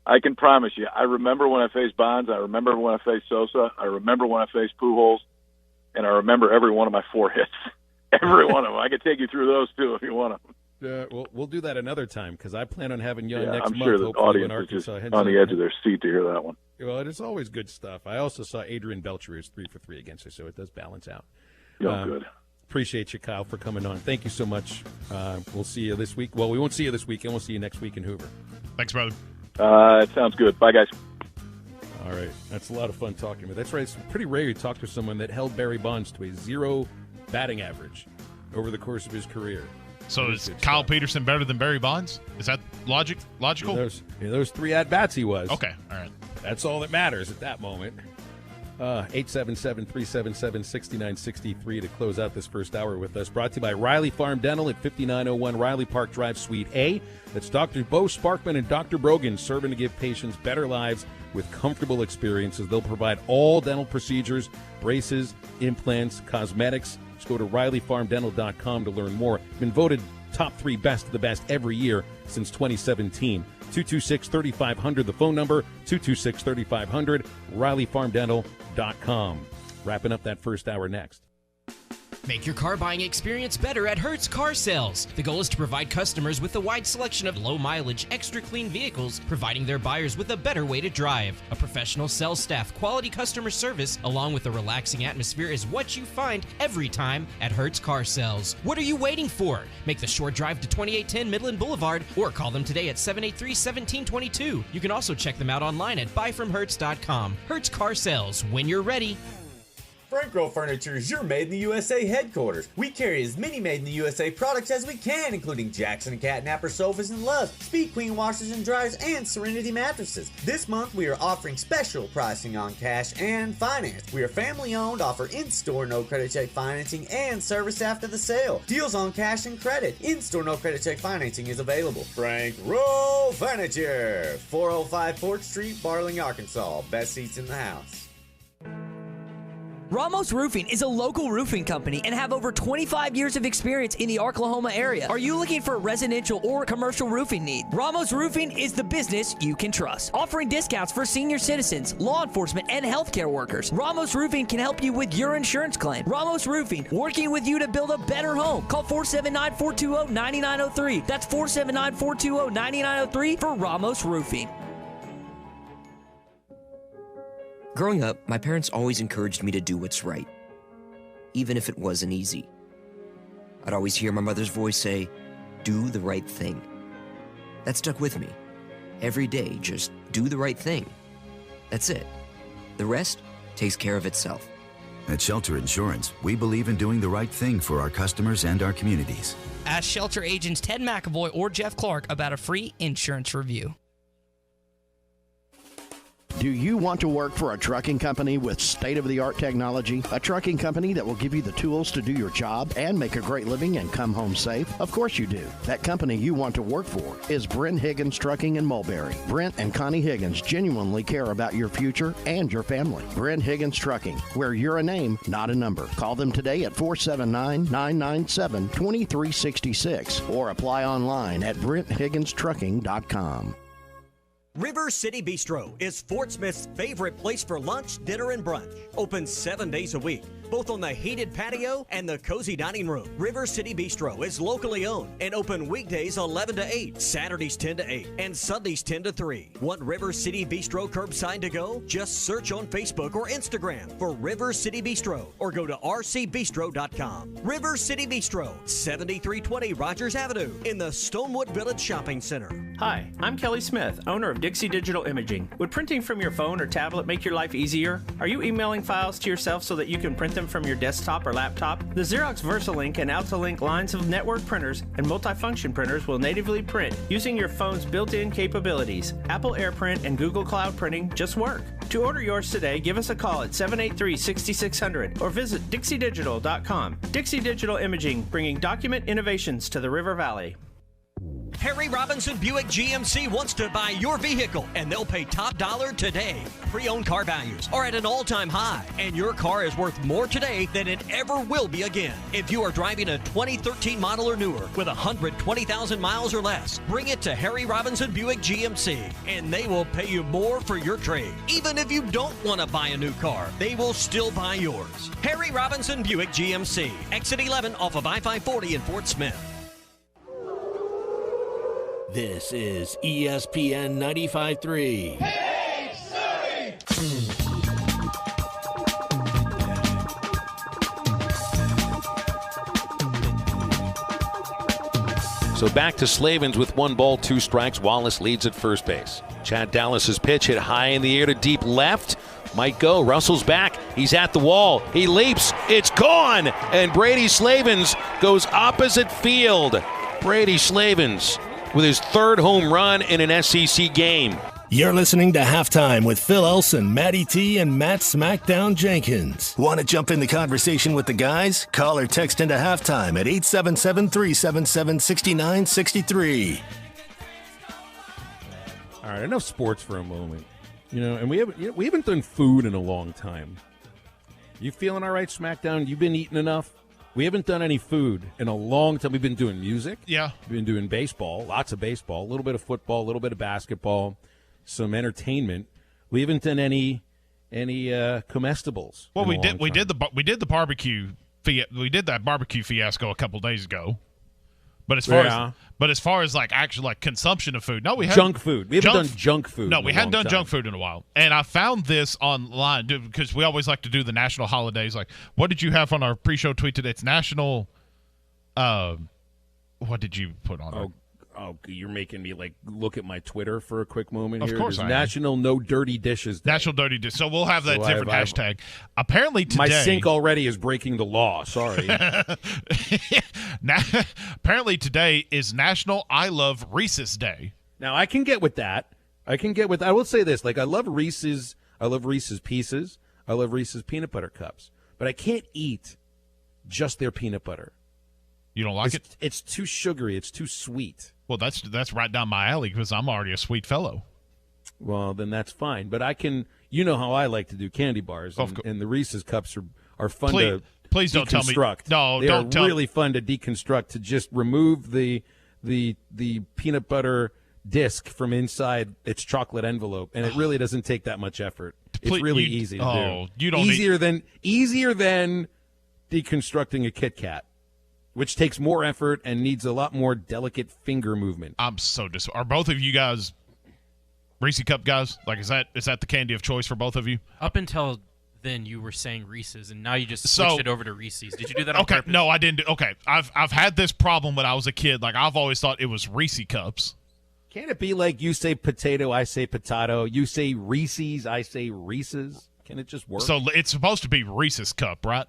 I can promise you, I remember when I faced Bonds. I remember when I faced Sosa. I remember when I faced Pujols. And I remember every one of my 4 hits. Every one of them. I could take you through those too if you want them. We'll do that another time because I plan on having you on next I'm month. Sure the audience is just on the edge of their seat to hear that one. Well, it is always good stuff. I also saw Adrian Belcher is 3 for 3 against us, so it does balance out. Good. Appreciate you, Kyle, for coming on. Thank you so much. We'll see you this week. Well, we won't see you this weekend. We'll see you next week in Hoover. Thanks, brother. It sounds good. Bye, guys. All right. That's a lot of fun talking about. That's right. It's pretty rare you talk to someone that held Barry Bonds to a 0 batting average over the course of his career. So is Kyle Peterson better than Barry Bonds? Is that logical? Those 3 at-bats he was. Okay. All right. That's all that matters at that moment. 877-377-6963 to close out this first hour with us. Brought to you by Riley Farm Dental at 5901 Riley Park Drive, Suite A. That's Dr. Bo Sparkman and Dr. Brogan serving to give patients better lives with comfortable experiences. They'll provide all dental procedures, braces, implants, cosmetics. Just go to RileyFarmDental.com to learn more. Been voted top 3 best of the best every year since 2017. 226-3500, the phone number, 226-3500, RileyFarmDental.com. Wrapping up that first hour next. Make your car buying experience better at Hertz Car Sales. The goal is to provide customers with a wide selection of low-mileage, extra-clean vehicles, providing their buyers with a better way to drive. A professional sales staff, quality customer service, along with a relaxing atmosphere is what you find every time at Hertz Car Sales. What are you waiting for? Make the short drive to 2810 Midland Boulevard or call them today at 783-1722. You can also check them out online at buyfromhertz.com. Hertz Car Sales, when you're ready. Franco Furniture is your Made in the USA headquarters. We carry as many Made in the USA products as we can, including Jackson and Catnapper sofas and Love, Speed Queen washers and dryers, and Serenity mattresses. This month we are offering special pricing on cash and finance. We are family owned, offer in-store no credit check financing and service after the sale. Deals on cash and credit. In-store no credit check financing is available. Franco Furniture, 405 4th Street, Barling, Arkansas. Best seats in the house. Ramos Roofing is a local roofing company and have over 25 years of experience in the Oklahoma area. Are you looking for a residential or commercial roofing need? Ramos Roofing is the business you can trust. Offering discounts for senior citizens, law enforcement, and healthcare workers. Ramos Roofing can help you with your insurance claim. Ramos Roofing, working with you to build a better home. Call 479-420-9903. That's 479-420-9903 for Ramos Roofing. Growing up, my parents always encouraged me to do what's right, even if it wasn't easy. I'd always hear my mother's voice say, "Do the right thing." That stuck with me. Every day, just do the right thing. That's it. The rest takes care of itself. At Shelter Insurance, we believe in doing the right thing for our customers and our communities. Ask Shelter agents Ted McAvoy or Jeff Clark about a free insurance review. Do you want to work for a trucking company with state-of-the-art technology? A trucking company that will give you the tools to do your job and make a great living and come home safe? Of course you do. That company you want to work for is Brent Higgins Trucking in Mulberry. Brent and Connie Higgins genuinely care about your future and your family. Brent Higgins Trucking, where you're a name, not a number. Call them today at 479-997-2366 or apply online at BrentHigginsTrucking.com. River City Bistro is Fort Smith's favorite place for lunch, dinner, and brunch. Open 7 days a week, both on the heated patio and the cozy dining room. River City Bistro is locally owned and open weekdays 11 to 8, Saturdays 10 to 8, and Sundays 10 to 3. Want River City Bistro curbside to go? Just search on Facebook or Instagram for River City Bistro or go to rcbistro.com. River City Bistro, 7320 Rogers Avenue in the Stonewood Village Shopping Center. Hi, I'm Kelly Smith, owner of Dixie Digital Imaging. Would printing from your phone or tablet make your life easier? Are you emailing files to yourself so that you can print them from your desktop or laptop? The Xerox VersaLink and AltaLink lines of network printers and multifunction printers will natively print using your phone's built-in capabilities. Apple AirPrint and Google Cloud Printing just work. To order yours today, give us a call at 783-6600 or visit dixiedigital.com. Dixie Digital Imaging, bringing document innovations to the River Valley. Harry Robinson Buick GMC wants to buy your vehicle, and they'll pay top dollar today. Pre-owned car values are at an all-time high, and your car is worth more today than it ever will be again. If you are driving a 2013 model or newer with 120,000 miles or less, bring it to Harry Robinson Buick GMC, and they will pay you more for your trade. Even if you don't want to buy a new car, they will still buy yours. Harry Robinson Buick GMC, exit 11 off of I-540 in Fort Smith. This is ESPN 95.3. Hey, City! So back to Slavens with 1 ball, 2 strikes. Wallace leads at first base. Chad Dallas's pitch hit high in the air to deep left. Might go. Russell's back. He's at the wall. He leaps. It's gone. And Brady Slavens goes opposite field. Brady Slavens with his 3rd home run in an SEC game. You're listening to Halftime with Phil Elson, Matty T, and Matt Smackdown Jenkins. Want to jump in the conversation with the guys? Call or text into Halftime at 877-377-6963. All right, enough sports for a moment. And we haven't done food in a long time. You feeling all right, Smackdown? You been eating enough? We haven't done any food in a long time. We've been doing music. Yeah. We've been doing baseball, lots of baseball, a little bit of football, a little bit of basketball, some entertainment. We haven't done any comestibles. Well, we did the barbecue. We did that barbecue fiasco a couple days ago. But as far as like actual like consumption of food, no, we haven't. Junk food. We haven't done junk food. No, we hadn't done junk food in a while. And I found this online because we always like to do the national holidays. Like, what did you have on our pre-show tweet today? It's national. What did you put on it? Oh, you're making me like look at my Twitter for a quick moment here. Of course, National No Dirty Dishes Day. National Dirty Dishes. So we'll have that different hashtag. Apparently today, my sink already is breaking the law. Sorry. Apparently today is National I Love Reese's Day. Now I can get with that. I will say this: like I love Reese's. I love Reese's Pieces. I love Reese's peanut butter cups. But I can't eat just their peanut butter. You don't like it? It's too sugary. It's too sweet. Well, that's right down my alley because I'm already a sweet fellow. Well, then that's fine. But I can, you know how I like to do candy bars, and the Reese's cups are fun to please don't tell me. No, don't tell me. They're really fun to deconstruct, to just remove the peanut butter disc from inside its chocolate envelope, and it really doesn't take that much effort. It's really easy to do. You don't easier than deconstructing a Kit Kat, which takes more effort and needs a lot more delicate finger movement. I'm so Are both of you guys Reese Cup guys? Like, is that the candy of choice for both of you? Up until then, you were saying Reese's, and now you just switched it over to Reese's. Did you do that on purpose? No, I didn't. I've had this problem when I was a kid. Like, I've always thought it was Reese Cups. Can't it be like you say potato, I say potato, you say Reese's, I say Reese's? Can it just work? So it's supposed to be Reese's Cup, right?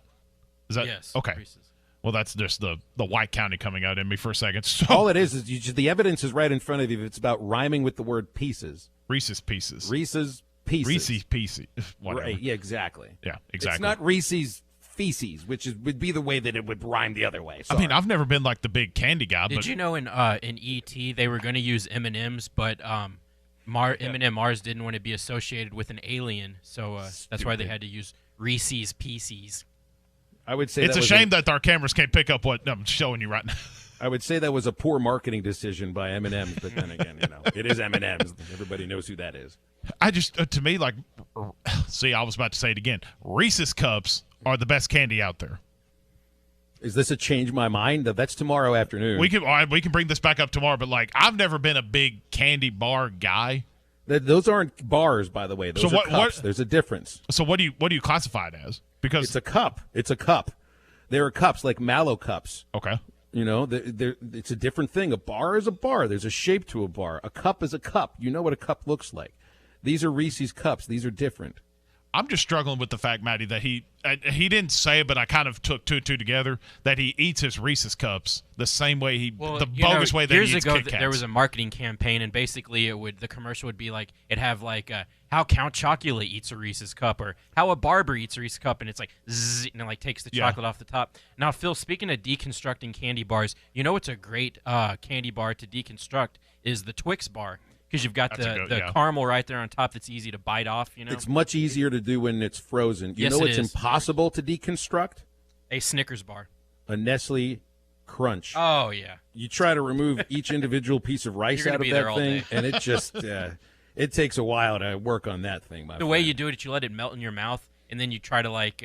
Is that yes? Okay. Reese's. Well, that's just the White County coming out in me for a second. So all it is the evidence is right in front of you. It's about rhyming with the word pieces. Reese's Pieces. Reese's Pieces. Reese's Pieces. Whatever. Right, yeah, exactly. Yeah, exactly. It's not Reese's Feces, which would be the way that it would rhyme the other way. Sorry. I mean, I've never been like the big candy guy. Did you know in E.T. they were going to use M&Ms, but M&M Mars didn't want to be associated with an alien, so that's why they had to use Reese's Pieces. I would say it's a shame that our cameras can't pick up what I'm showing you right now. I would say that was a poor marketing decision by M&M's, but then again, it is M&M's. Everybody knows who that is. I just, to me, like, see, I was about to say it again. Reese's Cups are the best candy out there. Is this a change my mind? That's tomorrow afternoon. We can bring this back up tomorrow, but like, I've never been a big candy bar guy. Those aren't bars, by the way. Those are cups. There's a difference. So what do you classify it as? Because it's a cup. It's a cup. There are cups like Mallow cups. Okay. It's a different thing. A bar is a bar. There's a shape to a bar. A cup is a cup. You know what a cup looks like. These are Reese's cups. These are different. I'm just struggling with the fact, Matty, that he didn't say it, but I kind of took two and two together, that he eats his Reese's Cups the same way bogus way that he eats Kit Kats. Years ago, there was a marketing campaign, and basically the commercial would be like, it'd have like, how Count Chocula eats a Reese's Cup, or how a barber eats a Reese's Cup, and it's like, zzz, and it like takes the chocolate off the top. Now, Phil, speaking of deconstructing candy bars, you know what's a great candy bar to deconstruct is the Twix bar. Because you've got the caramel right there on top that's easy to bite off, It's much easier to do when it's frozen. You know it's impossible to deconstruct? A Snickers bar. A Nestle Crunch. Oh, yeah. You try to remove each individual piece of rice out of that thing, and it just it takes a while to work on that thing, my friend. The way you do it, you let it melt in your mouth, and then you try to, like,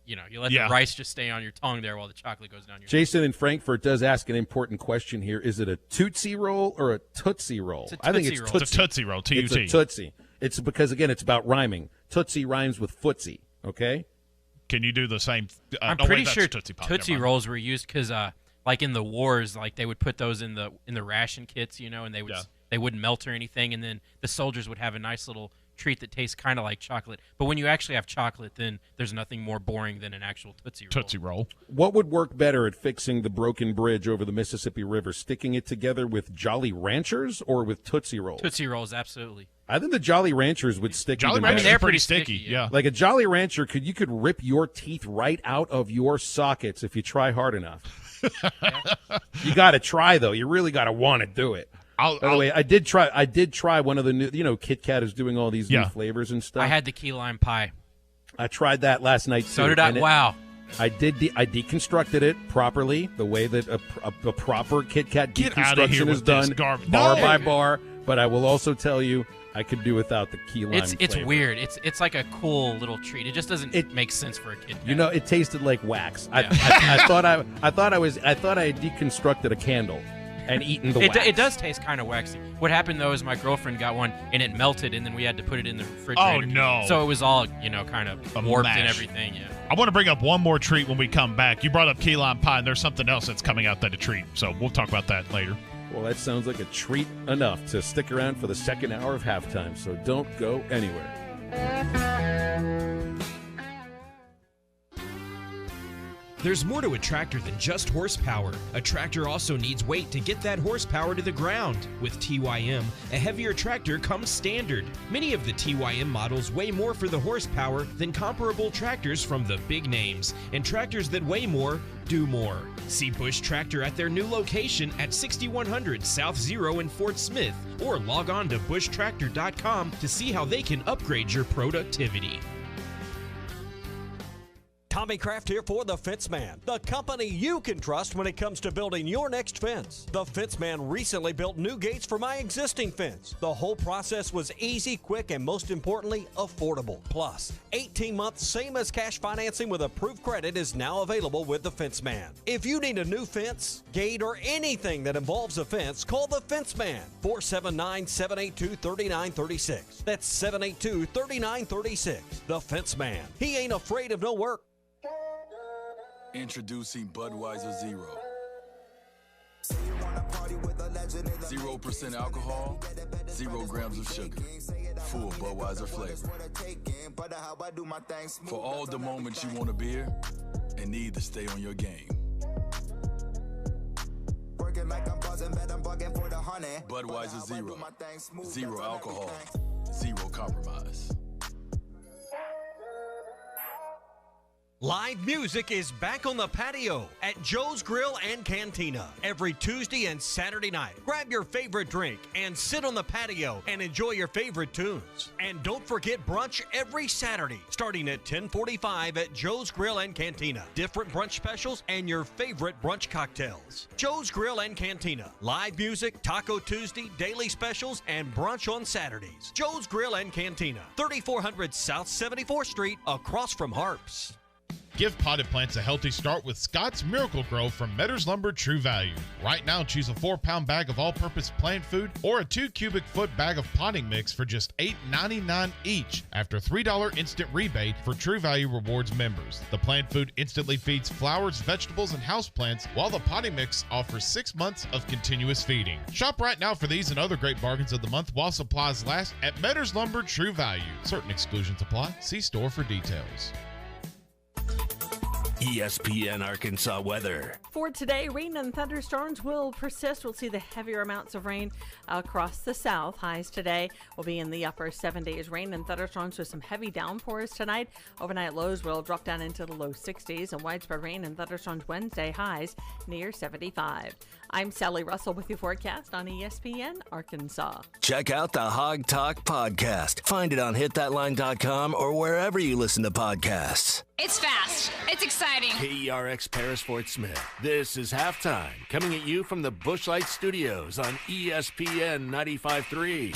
you let the rice just stay on your tongue there while the chocolate goes down your Jason in Frankfurt does ask an important question here. Is it a Tootsie Roll or a Tootsie Roll? I think it's Roll. It's a Tootsie Roll, T-U-T. It's a Tootsie. It's because, again, it's about rhyming. Tootsie rhymes with footsie, okay? Can you do the same? I'm pretty sure Tootsie Rolls were used because, like in the wars, like they would put those in the ration kits, you know, and they wouldn't melt or anything, and then the soldiers would have a nice little treat that tastes kind of like chocolate. But when you actually have chocolate, then there's nothing more boring than an actual Tootsie Roll. What would work better at fixing the broken bridge over the Mississippi River, sticking it together with Jolly Ranchers or with Tootsie Rolls? Tootsie Rolls, absolutely. I think the Jolly Ranchers would stick. Jolly Ranchers are pretty sticky, yeah. Like a Jolly Rancher, you could rip your teeth right out of your sockets if you try hard enough. You got to try, though. You really got to want to do it. By the way, I did try one of the new, Kit Kat is doing all these new flavors and stuff. I had the key lime pie. I tried that last night, too. So did I. Wow. I deconstructed it properly, the way that a proper Kit Kat deconstruction is done, bar by bar. But I will also tell you, I could do without the key lime It's flavor. weird. It's like a cool little treat. It just doesn't make sense for a Kit Kat. It tasted like wax. Yeah. I thought I had deconstructed a candle and eaten the wax. It does taste kind of waxy. What happened, though, is my girlfriend got one, and it melted, and then we had to put it in the refrigerator. Oh, no. So it was all, kind of warped and everything, yeah. I want to bring up one more treat when we come back. You brought up key lime pie, and there's something else that's coming out that's a treat. So we'll talk about that later. Well, that sounds like a treat enough to stick around for the second hour of halftime, so don't go anywhere. There's more to a tractor than just horsepower. A tractor also needs weight to get that horsepower to the ground. With TYM, a heavier tractor comes standard. Many of the TYM models weigh more for the horsepower than comparable tractors from the big names, and tractors that weigh more do more. See Bush Tractor at their new location at 6100 South Zero in Fort Smith, or log on to bushtractor.com to see how they can upgrade your productivity. Tommy Kraft here for The Fence Man, the company you can trust when it comes to building your next fence. The Fence Man recently built new gates for my existing fence. The whole process was easy, quick, and most importantly, affordable. Plus, 18 months, same as cash financing with approved credit is now available with The Fence Man. If you need a new fence, gate, or anything that involves a fence, call The Fence Man, 479-782-3936. That's 782-3936. The Fence Man. He ain't afraid of no work. Introducing Budweiser Zero. 0% alcohol, 0 grams of sugar, full Budweiser flavor. For all the moments you want a beer and need to stay on your game. Budweiser Zero. 0 alcohol, 0 compromise. Live music is back on the patio at Joe's Grill and Cantina every Tuesday and Saturday night. Grab your favorite drink and sit on the patio and enjoy your favorite tunes. And don't forget brunch every Saturday starting at 10:45 at Joe's Grill and Cantina. Different brunch specials and your favorite brunch cocktails. Joe's Grill and Cantina. Live music, Taco Tuesday, daily specials, and brunch on Saturdays. Joe's Grill and Cantina, 3400 South 74th Street, across from Harps. Give potted plants a healthy start with Scott's Miracle Grow from Metters Lumber True Value. Right now, choose a 4-pound bag of all-purpose plant food or a 2 cubic foot bag of potting mix for just $8.99 each after $3 instant rebate for True Value Rewards members. The plant food instantly feeds flowers, vegetables, and houseplants, while the potting mix offers 6 months of continuous feeding. Shop right now for these and other great bargains of the month while supplies last at Metters Lumber True Value. Certain exclusions apply. See store for details. ESPN Arkansas weather. For today, rain and thunderstorms will persist. We'll see the heavier amounts of rain across the south. Highs today will be in the upper 70s. Rain and thunderstorms with some heavy downpours tonight. Overnight lows will drop down into the low 60s, and widespread rain and thunderstorms Wednesday, highs near 75. I'm Sally Russell with your forecast on ESPN Arkansas. Check out the Hog Talk podcast. Find it on hitthatline.com or wherever you listen to podcasts. It's fast. It's exciting. KERX Paris Fort Smith. This is halftime, coming at you from the Busch Light Studios on ESPN 95.3.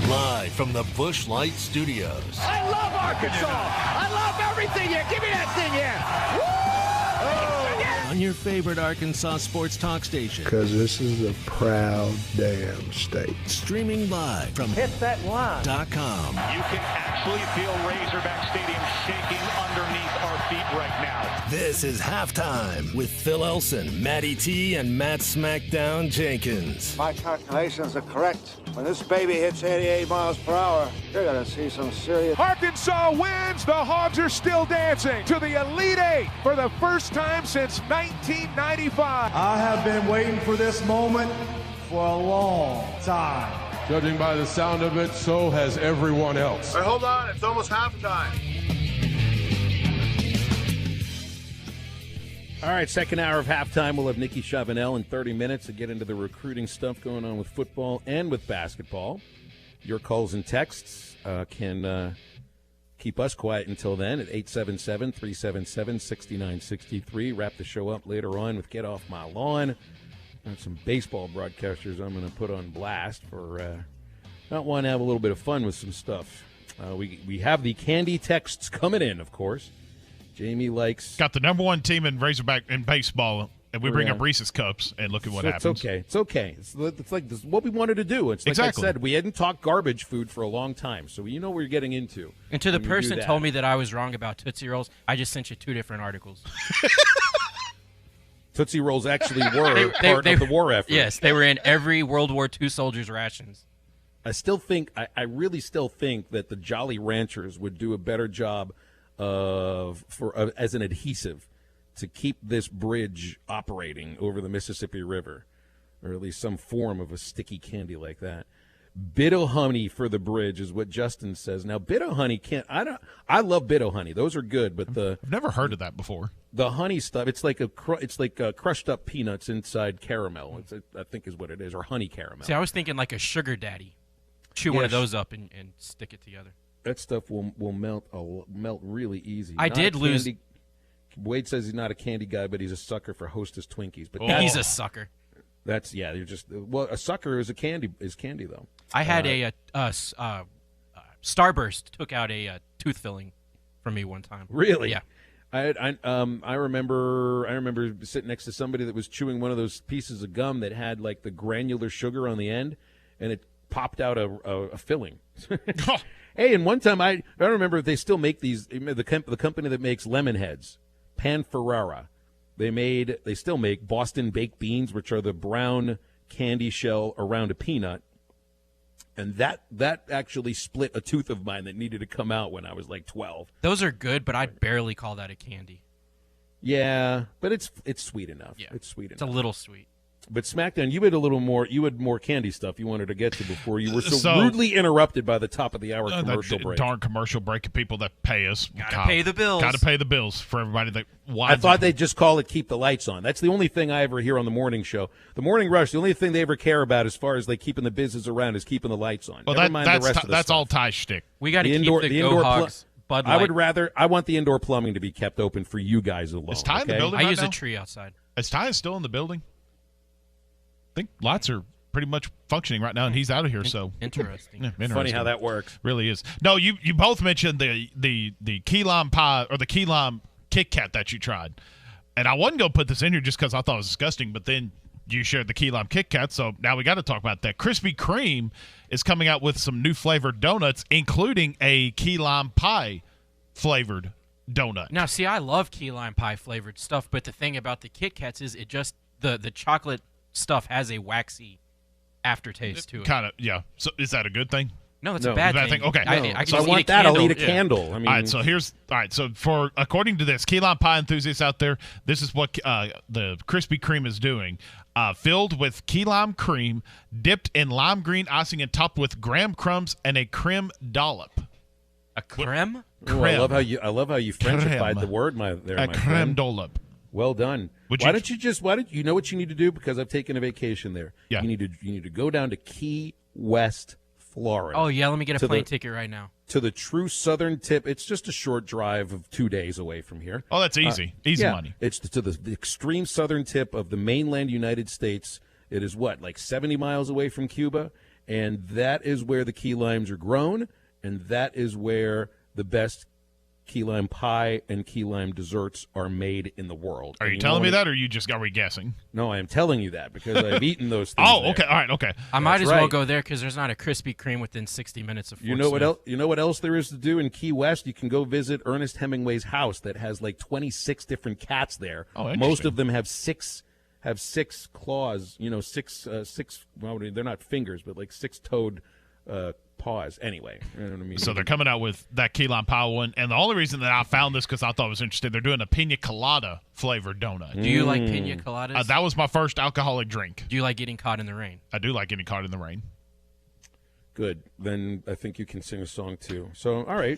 Live from the Busch Light Studios. I love Arkansas. I love everything here. Give me that thing here. Woo! Oh, yeah. on your favorite Arkansas sports talk station. Because this is a proud damn state. Streaming live from HitThatLive.com. You can actually feel Razorback Stadium shaking underneath our feet right now. This is Halftime with Phil Elson, Matty T, and Matt Smackdown Jenkins. My calculations are correct. When this baby hits 88 miles per hour, you're going to see some serious... Arkansas wins. The Hogs are still dancing to the Elite Eight for the first time since 1995. I have been waiting for this moment for a long time. Judging by the sound of it, so has everyone else. Hey, hold on. It's almost halftime. All right, second hour of halftime. We'll have Nikki Chavanel in 30 minutes to get into the recruiting stuff going on with football and with basketball. Your calls and texts can keep us quiet until then at 877-377-6963. Wrap the show up later on with Get Off My Lawn. And some baseball broadcasters I'm going to put on blast for not wanting to have a little bit of fun with some stuff. We have the candy texts coming in, of course. Jamie likes... Got the number one team in Razorback in baseball, and we bring up Reese's Cups, and look at what happens. It's okay. It's okay. It's like this is what we wanted to do. It's like exactly. I said, we hadn't talked garbage food for a long time, so you know what you're getting into. And to the person told me that I was wrong about Tootsie Rolls, I just sent you 2 different articles. Tootsie Rolls actually were part of the war effort. Yes, they were in every World War II soldier's rations. I really still think that the Jolly Ranchers would do a better job as an adhesive to keep this bridge operating over the Mississippi River, or at least some form of a sticky candy like that. Bit of honey for the bridge is what Justin says. Now, bit of honey I love bit of honey. Those are good, but I've never heard of that before. The honey stuff, it's like crushed up peanuts inside caramel. I think is what it is, or honey caramel. See, I was thinking like a sugar daddy. Chew one of those up and stick it together. That stuff will melt really easy. I did lose. Wade says he's not a candy guy, but he's a sucker for Hostess Twinkies. But he's a sucker. That's you're just a sucker is candy though. I had a Starburst took out a tooth filling from me one time. Really? Yeah. I remember sitting next to somebody that was chewing one of those pieces of gum that had like the granular sugar on the end, and it popped out a filling. Hey, and one time I don't remember if they still make these. The company that makes lemon heads, Panferrara, they still make Boston baked beans, which are the brown candy shell around a peanut, and that actually split a tooth of mine that needed to come out when I was like 12. Those are good, but I'd barely call that a candy. Yeah, but it's sweet enough. Yeah, it's sweet enough. It's a little sweet. But SmackDown, you had more candy stuff you wanted to get to before you were so rudely interrupted by the top of the hour commercial break. Darn commercial break of people that pay us. Gotta pay the bills. Gotta pay the bills for everybody that I thought they'd just call it Keep the Lights On. That's the only thing I ever hear on the morning show. The Morning Rush, the only thing they ever care about as far as like keeping the business around is keeping the lights on. Well, that's all Ty shtick. We got to keep the Go Hogs. Bud Light. I want the indoor plumbing to be kept open for you guys alone. Is Ty in the building I right use now? a tree outside. Is Ty still in the building? I think lights are pretty much functioning right now, and he's out of here. So interesting. Yeah, interesting. Funny how that works. Really is. No, you both mentioned the key lime pie or the key lime Kit Kat that you tried, and I wasn't gonna put this in here just because I thought it was disgusting, but then you shared the key lime Kit Kat, so now we got to talk about that. Krispy Kreme is coming out with some new flavored donuts, including a key lime pie flavored donut. Now, see, I love key lime pie flavored stuff, but the thing about the Kit Kats is it just the chocolate stuff has a waxy aftertaste to it. Kind of, yeah. So is that a good thing? No, it's a bad thing. Okay. I want that. I'll eat a candle. I mean, all right. So according to this, key lime pie enthusiasts out there, this is what the Krispy Kreme is doing. Filled with key lime cream, dipped in lime green icing, and topped with graham crumbs and a creme dollop. A creme? Ooh, I love how you Frenchified the word. My creme friend. dollop. Well done. Why don't you know what you need to do? Because I've taken a vacation there. Yeah. You need to go down to Key West, Florida. Oh yeah, let me get a plane ticket right now. To the true southern tip. It's just a short drive of 2 days away from here. Oh, that's easy. Easy money. It's to the extreme southern tip of the mainland United States. It is like 70 miles away from Cuba, and that is where the key limes are grown, and that is where the best key lime pie and key lime desserts are made in the world. Are you telling me that, or are we guessing? No, I am telling you that because I've eaten those things. Oh, okay. All right, okay. I might as well go there because there's not a Krispy Kreme within 60 minutes of Fort Smith. You know what else there is to do in Key West? You can go visit Ernest Hemingway's house that has like 26 different cats there. Oh, most of them have six claws. Six. Well, they're not fingers, but like 6-toed paws. Anyway, you know what I mean? So they're coming out with that key lime pie one, and the only reason that I found this because I thought it was interesting, they're doing a pina colada flavored donut. Do you like pina coladas? That was my first alcoholic drink. Do you like getting caught in the rain? I do like getting caught in the rain. Good. Then I think you can sing a song too. So, all right.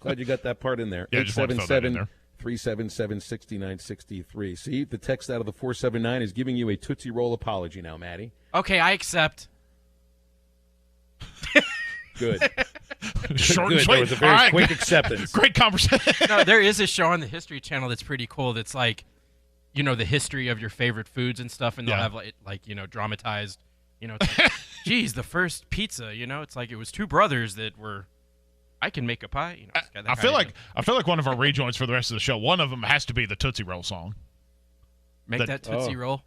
Glad you got that part in there. Yeah, 877-377-6963. See, the text out of the 479 is giving you a Tootsie Roll apology now, Maddie. Okay, I accept. Good. Short Good. and sweet. That was a very quick acceptance. Great conversation. No, there is a show on the History Channel that's pretty cool. That's like, the history of your favorite foods and stuff, and they'll have dramatized. It's like, geez, the first pizza. It's like it was two brothers that were. I can make a pie. I feel like one of our rejoins for the rest of the show. One of them has to be the Tootsie Roll song. Make that Tootsie Roll.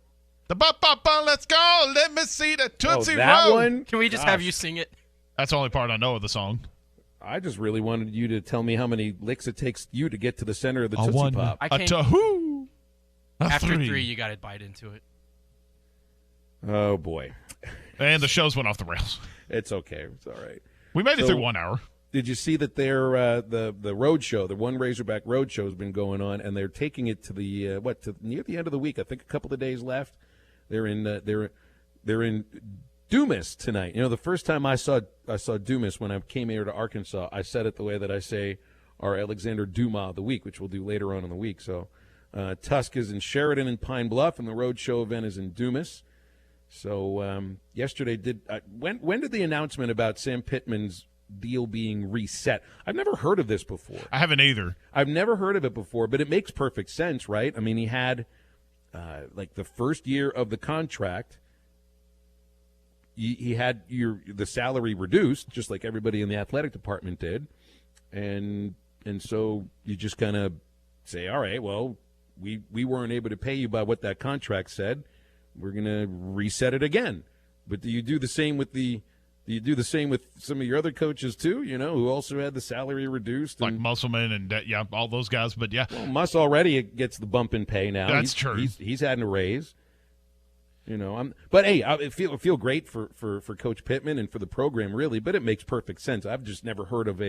The ba-ba-ba, let's go. Let me see the Tootsie that Roll. One? Can we just have you sing it? That's the only part I know of the song. I just really wanted you to tell me how many licks it takes you to get to the center of the Tootsie Pop. I can't. After 3, you got to bite into it. Oh, boy. And the shows went off the rails. It's okay. It's all right. We made it through 1 hour. Did you see that their the road show, the One Razorback road show has been going on, and they're taking it to the to near the end of the week? I think a couple of days left. They're in Dumas tonight. The first time I saw Dumas when I came here to Arkansas, I said it the way that I say our Alexander Dumas of the week, which we'll do later on in the week. So Tusk is in Sheridan and Pine Bluff, and the road show event is in Dumas. So yesterday when did the announcement about Sam Pittman's deal being reset? I've never heard of this before. I haven't either. I've never heard of it before, but it makes perfect sense, right? I mean, he had the first year of the contract, he had the salary reduced, just like everybody in the athletic department did, and so you just kind of say, all right, well, we weren't able to pay you by what that contract said. We're going to reset it again. But do you do the same with some of your other coaches too, who also had the salary reduced? Like Musselman and all those guys. But yeah. Well, Muss already gets the bump in pay now. That's true. He's had a raise. But hey, I feel great for Coach Pittman and for the program, really, but it makes perfect sense. I've just never heard of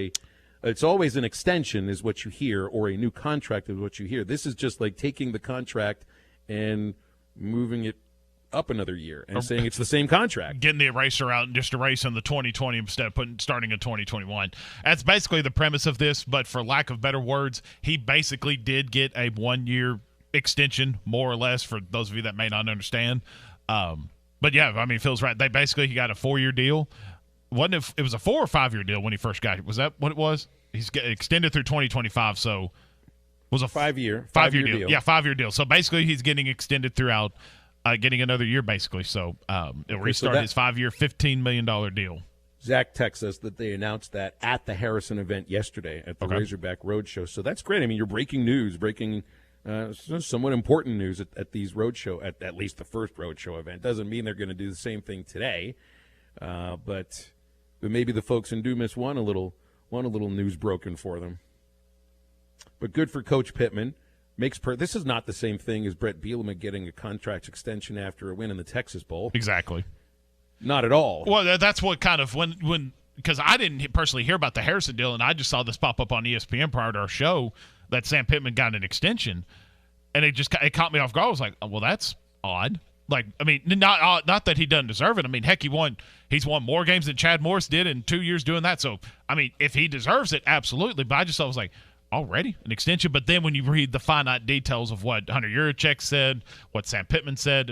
it's always an extension is what you hear, or a new contract is what you hear. This is just like taking the contract and moving it up another year and saying it's the same contract. Getting the eraser out and just erasing the 2020 instead of starting in 2021. That's basically the premise of this, but for lack of better words, he basically did get a 1-year extension, more or less, for those of you that may not understand. But yeah, I mean, Phil's right. He got a 4-year deal. It was a 4 or 5 year deal when he first got it. Was that what it was? He's extended through 2025, so it was a 5-year deal. Yeah, 5-year deal. So basically he's getting extended throughout, getting another year basically. So it'll restart his 5-year, $15 million deal. Zach texts us that they announced that at the Harrison event yesterday at the Razorback Roadshow. So that's great. I mean, you're breaking somewhat important news at these roadshow, at least the first roadshow event. Doesn't mean they're going to do the same thing today, but maybe the folks in Dumas want a little news broken for them. But good for Coach Pittman. This is not the same thing as Brett Bielema getting a contract extension after a win in the Texas Bowl. Exactly. Not at all. Well, that's what kind of when because I didn't personally hear about the Harrison deal, and I just saw this pop up on ESPN prior to our show that Sam Pittman got an extension, and it caught me off guard. I was like, oh, well, that's odd. Like, I mean, not that he doesn't deserve it. I mean, heck, he's won more games than Chad Morris did in 2 years doing that. So, I mean, if he deserves it, absolutely. But I was like, already an extension. But then when you read the finite details of what Hunter Yurachek said, what Sam Pittman said,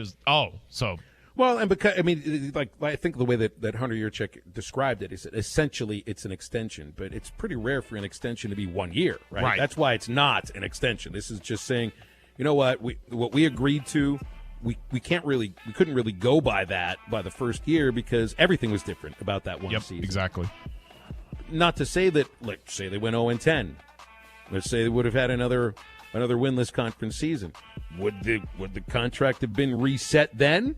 well, and because I think the way that Hunter Yurachek described it is that essentially it's an extension, but it's pretty rare for an extension to be 1 year, right? That's why it's not an extension. This is just saying, you know what we agreed to. We couldn't really go by that by the first year because everything was different about that one season. Exactly. Not to say that, say they went 0-10, Let's say they would have had another winless conference season. Would the contract have been reset then?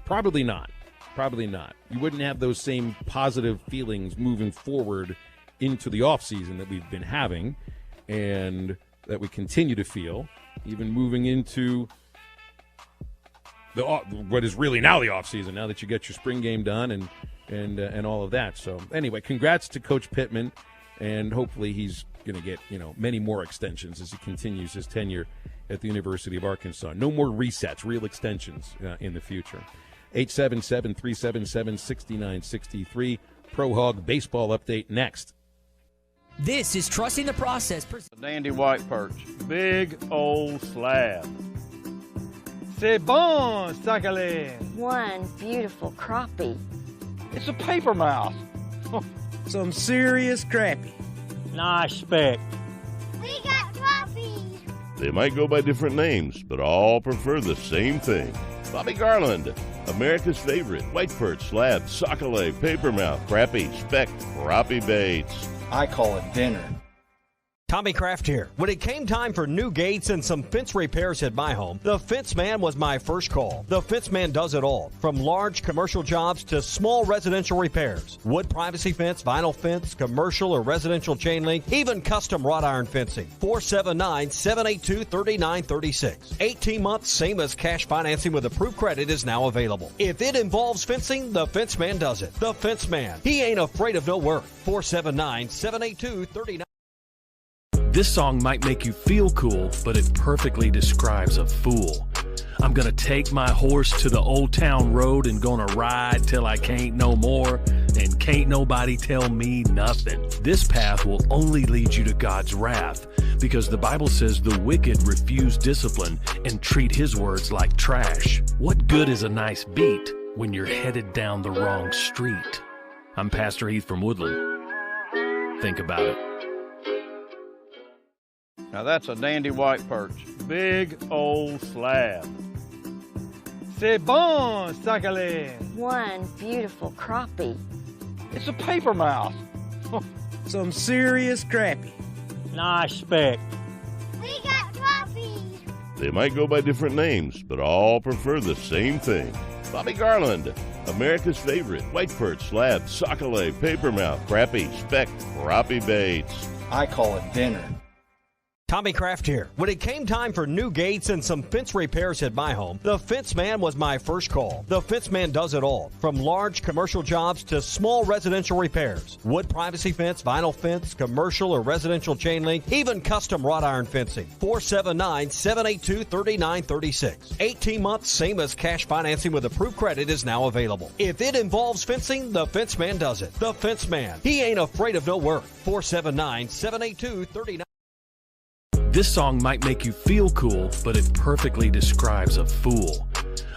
Probably not. Probably not. You wouldn't have those same positive feelings moving forward into the offseason that we've been having and that we continue to feel, even moving into what is really now the offseason, now that you get your spring game done and all of that. So anyway, congrats to Coach Pittman, and hopefully he's going to get many more extensions as he continues his tenure at the University of Arkansas. No more resets, real extensions in the future. 877-377-6963. Pro Hog baseball update next. This is Trusting the Process. Dandy white perch. Big old slab. C'est bon, sacalé. One beautiful crappie. It's a paper mouth. Some serious crappie. Nice speck. We got crappies. They might go by different names, but all prefer the same thing. Bobby Garland, America's favorite white perch, slab, sockeye, papermouth, crappie, speck, crappie baits. I call it dinner. Tommy Kraft here. When it came time for new gates and some fence repairs at my home, the Fence Man was my first call. The Fence Man does it all, from large commercial jobs to small residential repairs. Wood privacy fence, vinyl fence, commercial or residential chain link, even custom wrought iron fencing. 479-782-3936. 18 months, same as cash financing with approved credit is now available. If it involves fencing, the Fence Man does it. The Fence Man. He ain't afraid of no work. 479-782-3936. This song might make you feel cool, but it perfectly describes a fool. I'm gonna take my horse to the old town road and gonna ride till I can't no more, and can't nobody tell me nothing. This path will only lead you to God's wrath, because the Bible says the wicked refuse discipline and treat his words like trash. What good is a nice beat when you're headed down the wrong street? I'm Pastor Heath from Woodland. Think about it. Now that's a dandy white perch. Big old slab. C'est bon, sacalé. One beautiful crappie. It's a paper mouth. Some serious crappie. Nice speck. We got crappies. They might go by different names, but all prefer the same thing. Bobby Garland, America's favorite white perch, slab, sockeye, papermouth, crappie, speck, crappie baits. I call it dinner. Tommy Kraft here. When it came time for new gates and some fence repairs at my home, the Fence Man was my first call. The Fence Man does it all, from large commercial jobs to small residential repairs. Wood privacy fence, vinyl fence, commercial or residential chain link, even custom wrought iron fencing. 479-782-3936. 18 months, same as cash financing with approved credit is now available. If it involves fencing, the Fence Man does it. The Fence Man. He ain't afraid of no work. 479-782-3936. This song might make you feel cool, but it perfectly describes a fool.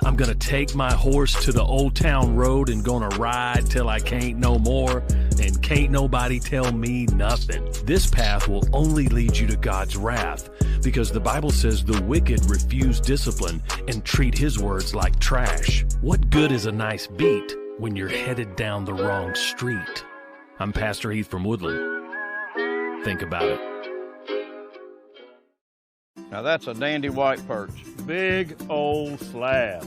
I'm gonna take my horse to the old town road and gonna ride till I can't no more, and can't nobody tell me nothing. This path will only lead you to God's wrath, because the Bible says the wicked refuse discipline and treat his words like trash. What good is a nice beat when you're headed down the wrong street? I'm Pastor Heath from Woodland. Think about it. Now that's a dandy white perch. Big old slab.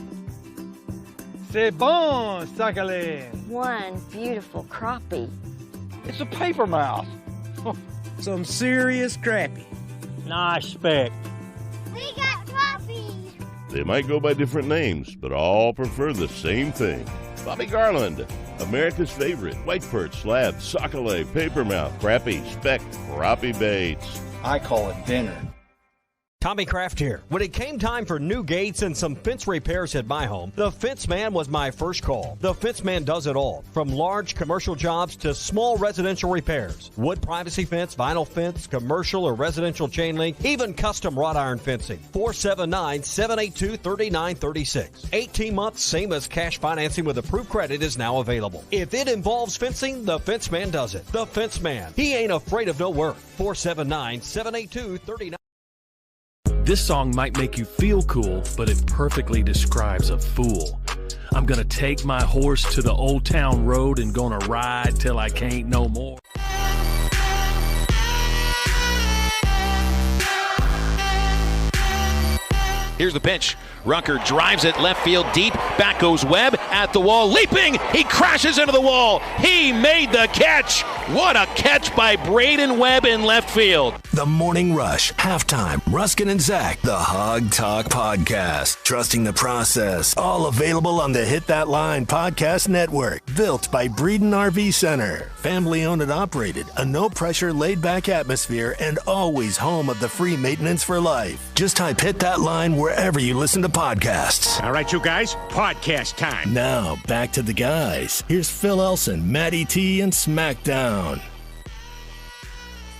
C'est bon, sacalé. One beautiful crappie. It's a paper mouth. Some serious crappie. Nice speck. We got crappies. They might go by different names, but all prefer the same thing. Bobby Garland, America's favorite white perch, slab, sockeye, papermouth, crappie, speck, crappie baits. I call it dinner. Tommy Kraft here. When it came time for new gates and some fence repairs at my home, the Fence Man was my first call. The Fence Man does it all, from large commercial jobs to small residential repairs. Wood privacy fence, vinyl fence, commercial or residential chain link, even custom wrought iron fencing. 479-782-3936. 18 months, same as cash financing with approved credit is now available. If it involves fencing, the Fence Man does it. The Fence Man. He ain't afraid of no work. 479-782-3936. This song might make you feel cool, but it perfectly describes a fool. I'm gonna take my horse to the old town road and gonna ride till I can't no more. Here's the pitch. Rucker drives it left field deep. Back goes Webb at the wall. Leaping. He crashes into the wall. He made the catch. What a catch by Braden Webb in left field. The Morning Rush, Halftime, Ruskin and Zach, the Hog Talk Podcast. Trusting the process. All available on the Hit That Line Podcast Network. Built by Breeden RV Center. Family owned and operated. A no-pressure, laid-back atmosphere and always home of the free maintenance for life. Just type Hit That Line wherever you listen to podcasts. All right, you guys, podcast time. Now, back to the guys. Here's Phil Elson, Matty T, and SmackDown.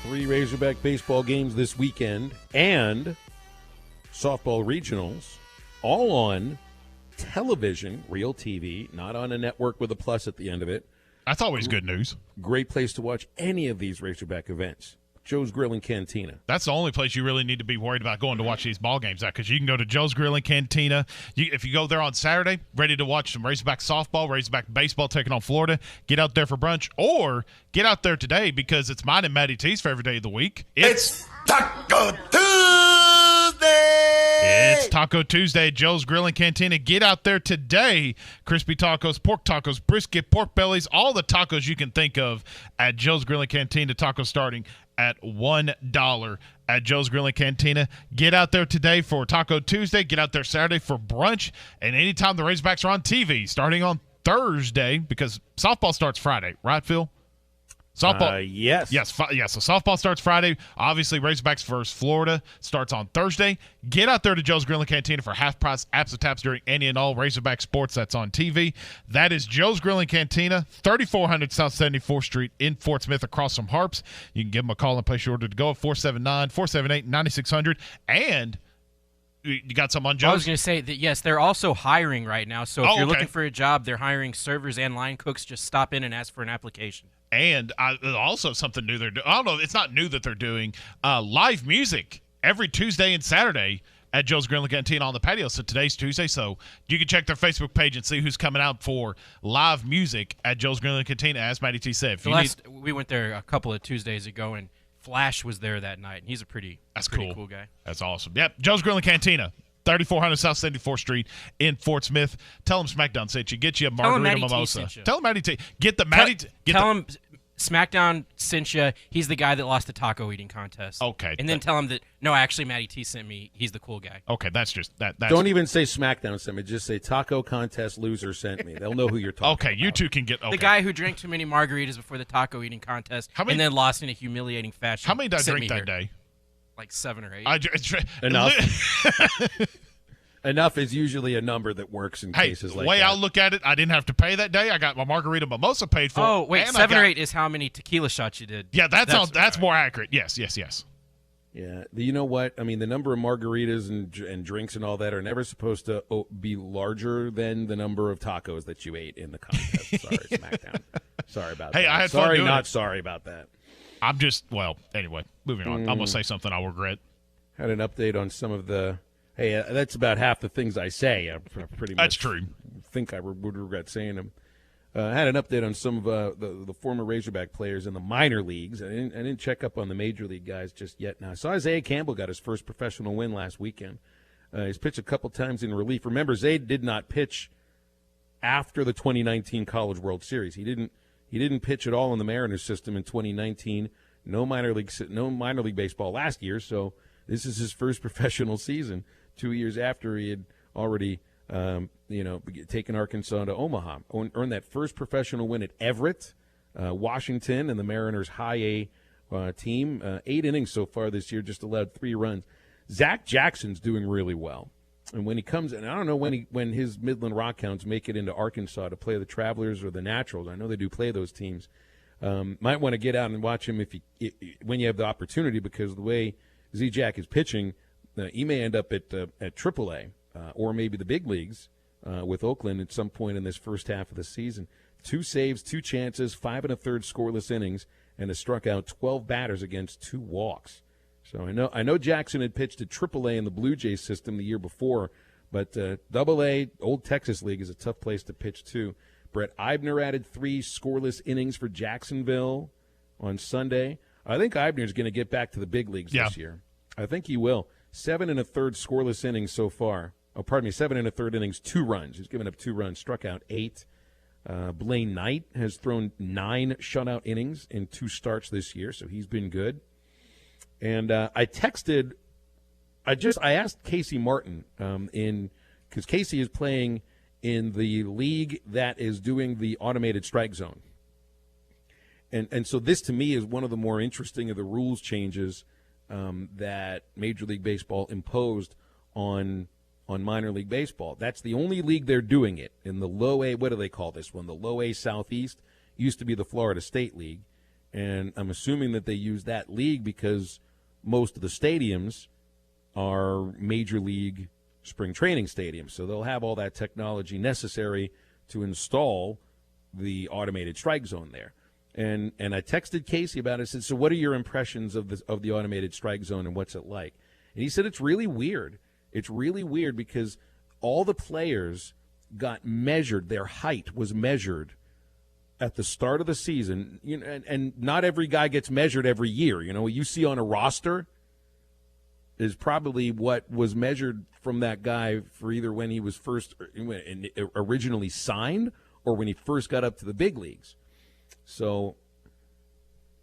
3 Razorback baseball games this weekend and softball regionals, all on television, real TV, not on a network with a plus at the end of it. That's always good news. Great place to watch any of these Razorback events. Joe's Grill and Cantina. That's the only place you really need to be worried about going to watch these ball games at, because you can go to Joe's Grill and Cantina. If you go there on Saturday, ready to watch some Razorback softball, Razorback baseball taking on Florida, get out there for brunch, or get out there today because it's mine and Matty T's favorite day of the week. It's Taco Tuesday! It's Taco Tuesday at Joe's Grill and Cantina. Get out there today. Crispy tacos, pork tacos, brisket, pork bellies, all the tacos you can think of at Joe's Grill and Cantina. Tacos starting at $1 at Joe's Grill and Cantina. Get out there today for Taco Tuesday. Get out there Saturday for brunch. And anytime the Razorbacks are on TV, starting on Thursday, because softball starts Friday, right, Phil? Softball, yes. So softball starts Friday. Obviously, Razorbacks versus Florida starts on Thursday. Get out there to Joe's Grill and Cantina for half-price apps and taps during any and all Razorback sports. That's on TV. That is Joe's Grill and Cantina, 3400 South 74th Street in Fort Smith, across from Harps. You can give them a call and place your order to go at 479-478-9600. And you got some on Joe's? I was going to say that, yes, they're also hiring right now. So if you're looking for a job, they're hiring servers and line cooks. Just stop in and ask for an application. And also something new they're doing. I don't know. It's not new that they're doing live music every Tuesday and Saturday at Joe's Grill and Cantina on the patio. So today's Tuesday, so you can check their Facebook page and see who's coming out for live music at Joe's Grill and Cantina, as Matty T said. We went there a couple of Tuesdays ago, and Flash was there that night, and he's a pretty cool guy. That's awesome. Yep, Joe's Grill and Cantina. 3400 South 74th Street in Fort Smith. Tell them SmackDown sent you. Get you a margarita mimosa. Tell them Matty T. Get the Matty T. Tell him SmackDown sent you. He's the guy that lost the taco eating contest. Okay. And then tell him that, no, actually, Matty T sent me. He's the cool guy. Okay, that's just that. Don't even say SmackDown sent me. Just say taco contest loser sent me. They'll know who you're talking about. You two can get the guy who drank too many margaritas before the taco eating contest and then lost in a humiliating fashion. How many did I drink that day? Like 7 or 8. Enough. Enough is usually a number that works in cases like that. The way I look at it, I didn't have to pay that day. I got my margarita mimosa paid for. Oh, wait, 7 or 8 is how many tequila shots you did. Yeah, that's more accurate. Yes. Yeah, you know what? I mean, the number of margaritas and drinks and all that are never supposed to be larger than the number of tacos that you ate in the contest. Sorry, SmackDown. Sorry about that. I had fun doing it. Sorry about that. I'm just, anyway, moving on. I'm going to say something I'll regret. Had an update on some of the... Hey, that's about half the things I say. I pretty much that's true. Think I would regret saying them. I had an update on some of the former Razorback players in the minor leagues. I didn't check up on the major league guys just yet. Now, I saw Isaiah Campbell got his first professional win last weekend. He's pitched a couple times in relief. Remember, Zayd did not pitch after the 2019 College World Series. He didn't pitch at all in the Mariners system in 2019. No minor league baseball last year. So this is his first professional season. 2 years after he had already, taken Arkansas to Omaha, earned that first professional win at Everett, Washington, and the Mariners' high A team. 8 innings so far this year, just allowed 3 runs. Zach Jackson's doing really well, and when he comes, and I don't know when his Midland Rockhounds make it into Arkansas to play the Travelers or the Naturals. I know they do play those teams. Might want to get out and watch him when you have the opportunity, because the way Z-Jack is pitching. He may end up at AAA or maybe the big leagues with Oakland at some point in this first half of the season. 2 saves, 2 chances, 5 1/3 scoreless innings, and has struck out 12 batters against 2 walks. So I know Jackson had pitched at AAA in the Blue Jays system the year before, but AA, Old Texas League, is a tough place to pitch too. Brett Eibner added 3 scoreless innings for Jacksonville on Sunday. I think Eibner's going to get back to the big leagues this year. I think he will. 7 1/3 scoreless innings so far. Oh, pardon me, 7 1/3 innings, 2 runs. He's given up 2 runs, struck out 8. Blaine Knight has thrown 9 shutout innings in 2 starts this year, so he's been good. And I asked Casey Martin because Casey is playing in the league that is doing the automated strike zone. And so this, to me, is one of the more interesting of the rules changes that Major League Baseball imposed on minor league baseball. That's the only league they're doing it in the low A. What do they call this one? The low A Southeast used to be the Florida State League, and I'm assuming that they use that league because most of the stadiums are major league spring training stadiums, so they'll have all that technology necessary to install the automated strike zone there. And I texted Casey about it. I said, so what are your impressions of the automated strike zone and what's it like? And he said it's really weird. It's really weird because all the players got measured. Their height was measured at the start of the season. You know, and not every guy gets measured every year. You know, what you see on a roster is probably what was measured from that guy for either when he was first originally signed or when he first got up to the big leagues. So,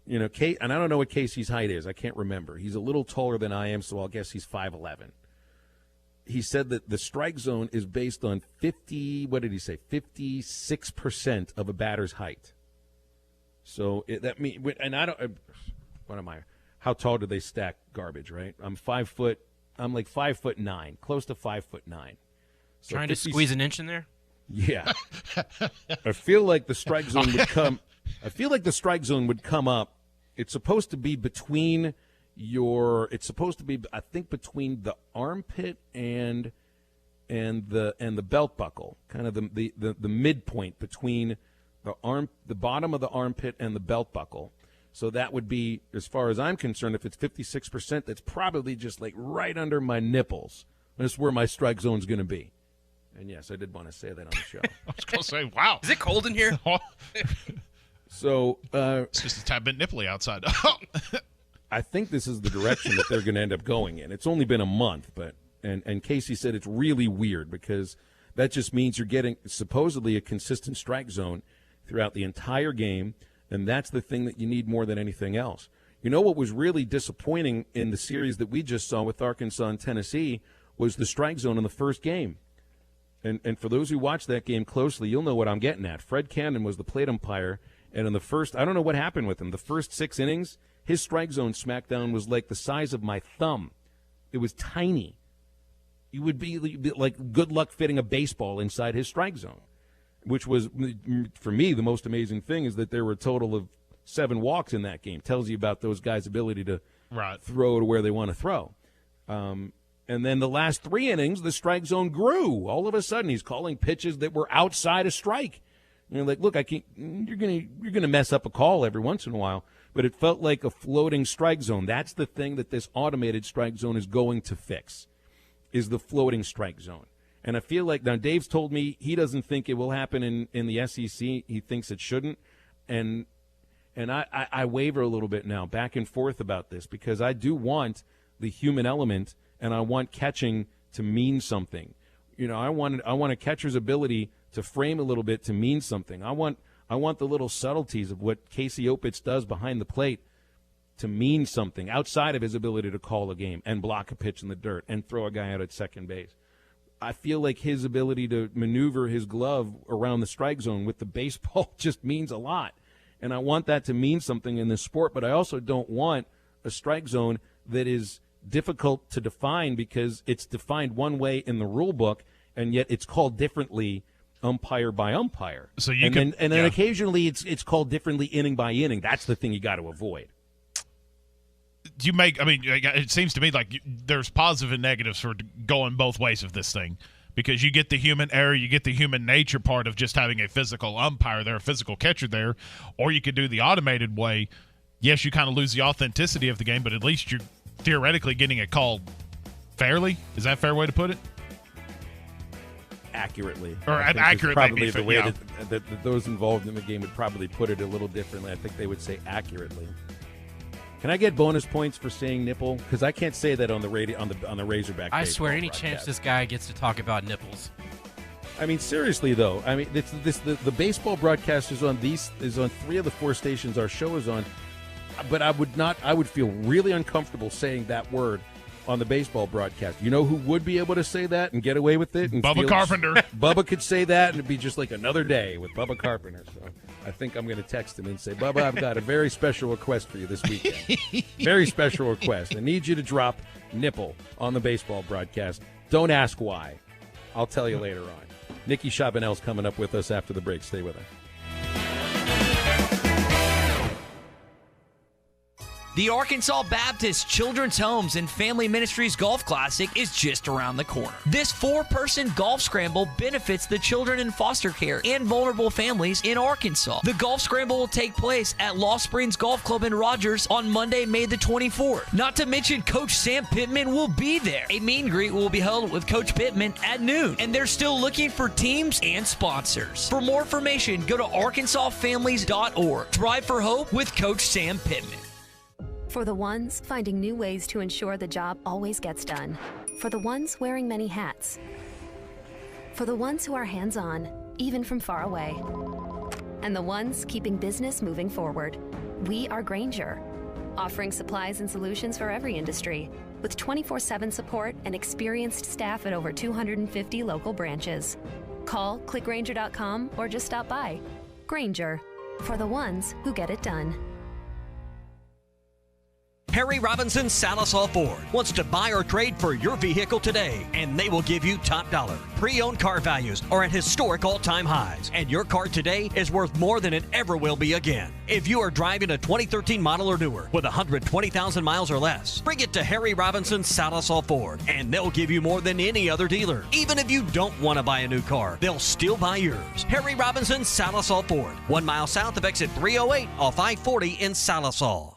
you know, and I don't know what Casey's height is. I can't remember. He's a little taller than I am, so I'll guess he's 5'11". He said that the strike zone is based on 56% of a batter's height. So that means, and I don't, what am I? How tall do they stack garbage, right? I'm 5 foot. I'm like 5'9", close to 5'9". So trying to squeeze an inch in there? Yeah. I feel like the strike zone would come. I feel like the strike zone would come up. It's supposed to be between It's supposed to be, I think, between the armpit and the belt buckle, kind of the midpoint between the bottom of the armpit and the belt buckle. So that would be, as far as I'm concerned, if it's 56%, that's probably just like right under my nipples. That's where my strike zone's going to be. And yes, I did want to say that on the show. I was going to say, wow. Is it cold in here? So it's just a tad bit nipply outside. I think this is the direction that they're going to end up going in. It's only been a month, but and Casey said it's really weird because that just means you're getting supposedly a consistent strike zone throughout the entire game, and that's the thing that you need more than anything else. You know what was really disappointing in the series that we just saw with Arkansas and Tennessee was the strike zone in the first game. And for those who watched that game closely, you'll know what I'm getting at. Fred Cannon was the plate umpire, and in the first, I don't know what happened with him, the first 6 innings, his strike zone smackdown was like the size of my thumb. It was tiny. You would be like good luck fitting a baseball inside his strike zone, which was, for me, the most amazing thing is that there were a total of 7 walks in that game. Tells you about those guys' ability to throw to where they want to throw. And then the last 3 innings, the strike zone grew. All of a sudden, he's calling pitches that were outside a strike. And you're like, look, I can't. You're gonna mess up a call every once in a while. But it felt like a floating strike zone. That's the thing that this automated strike zone is going to fix, is the floating strike zone. And I feel like, now Dave's told me he doesn't think it will happen in the SEC. He thinks it shouldn't. And I waver a little bit now, back and forth about this, because I do want the human element, and I want catching to mean something. You know, I want a catcher's ability to frame a little bit to mean something. I want the little subtleties of what Casey Opitz does behind the plate to mean something outside of his ability to call a game and block a pitch in the dirt and throw a guy out at second base. I feel like his ability to maneuver his glove around the strike zone with the baseball just means a lot. And I want that to mean something in this sport, but I also don't want a strike zone that is difficult to define because it's defined one way in the rule book, and yet it's called differently umpire by umpire. So then occasionally it's called differently inning by inning. That's the thing you got to avoid. It seems to me like there's positive and negatives for going both ways of this thing, because you get the human error, you get the human nature part of just having a physical umpire there, a physical catcher there, or you could do the automated way. Yes, you kind of lose the authenticity of the game, but at least you're theoretically getting it called fairly. Is that a fair way to put it? Accurately. Or accurate, probably the way that those involved in the game would probably put it a little differently. I think they would say accurately. Can I get bonus points for saying nipple? Because I can't say that on the radio on the Razorback. I swear, any broadcast. chance this guy gets to talk about nipples. I mean, seriously though. I mean, the baseball broadcast is on 3 of the 4 stations our show is on. But I would feel really uncomfortable saying that word on the baseball broadcast. You know who would be able to say that and get away with it? And Bubba Carpenter. Bubba could say that, and it'd be just like another day with Bubba Carpenter. So I think I'm going to text him and say, Bubba, I've got a very special request for you this weekend. Very special request. I need you to drop nipple on the baseball broadcast. Don't ask why. I'll tell you later on. Nikki Chabanel's coming up with us after the break. Stay with us. The Arkansas Baptist Children's Homes and Family Ministries Golf Classic is just around the corner. This 4-person golf scramble benefits the children in foster care and vulnerable families in Arkansas. The golf scramble will take place at Lost Springs Golf Club in Rogers on Monday, May the 24th. Not to mention Coach Sam Pittman will be there. A meet and greet will be held with Coach Pittman at noon, and they're still looking for teams and sponsors. For more information, go to arkansasfamilies.org. Drive for Hope with Coach Sam Pittman. For the ones finding new ways to ensure the job always gets done. For the ones wearing many hats. For the ones who are hands-on, even from far away. And the ones keeping business moving forward. We are Grainger, offering supplies and solutions for every industry, with 24/7 support and experienced staff at over 250 local branches. Call, click Grainger.com, or just stop by. Grainger, for the ones who get it done. Harry Robinson Salisaw Ford wants to buy or trade for your vehicle today, and they will give you top dollar. Pre-owned car values are at historic all-time highs, and your car today is worth more than it ever will be again. If you are driving a 2013 model or newer with 120,000 miles or less, bring it to Harry Robinson Salisaw Ford, and they'll give you more than any other dealer. Even if you don't want to buy a new car, they'll still buy yours. Harry Robinson Salisaw Ford, 1 mile south of exit 308 off I-40 in Salisaw.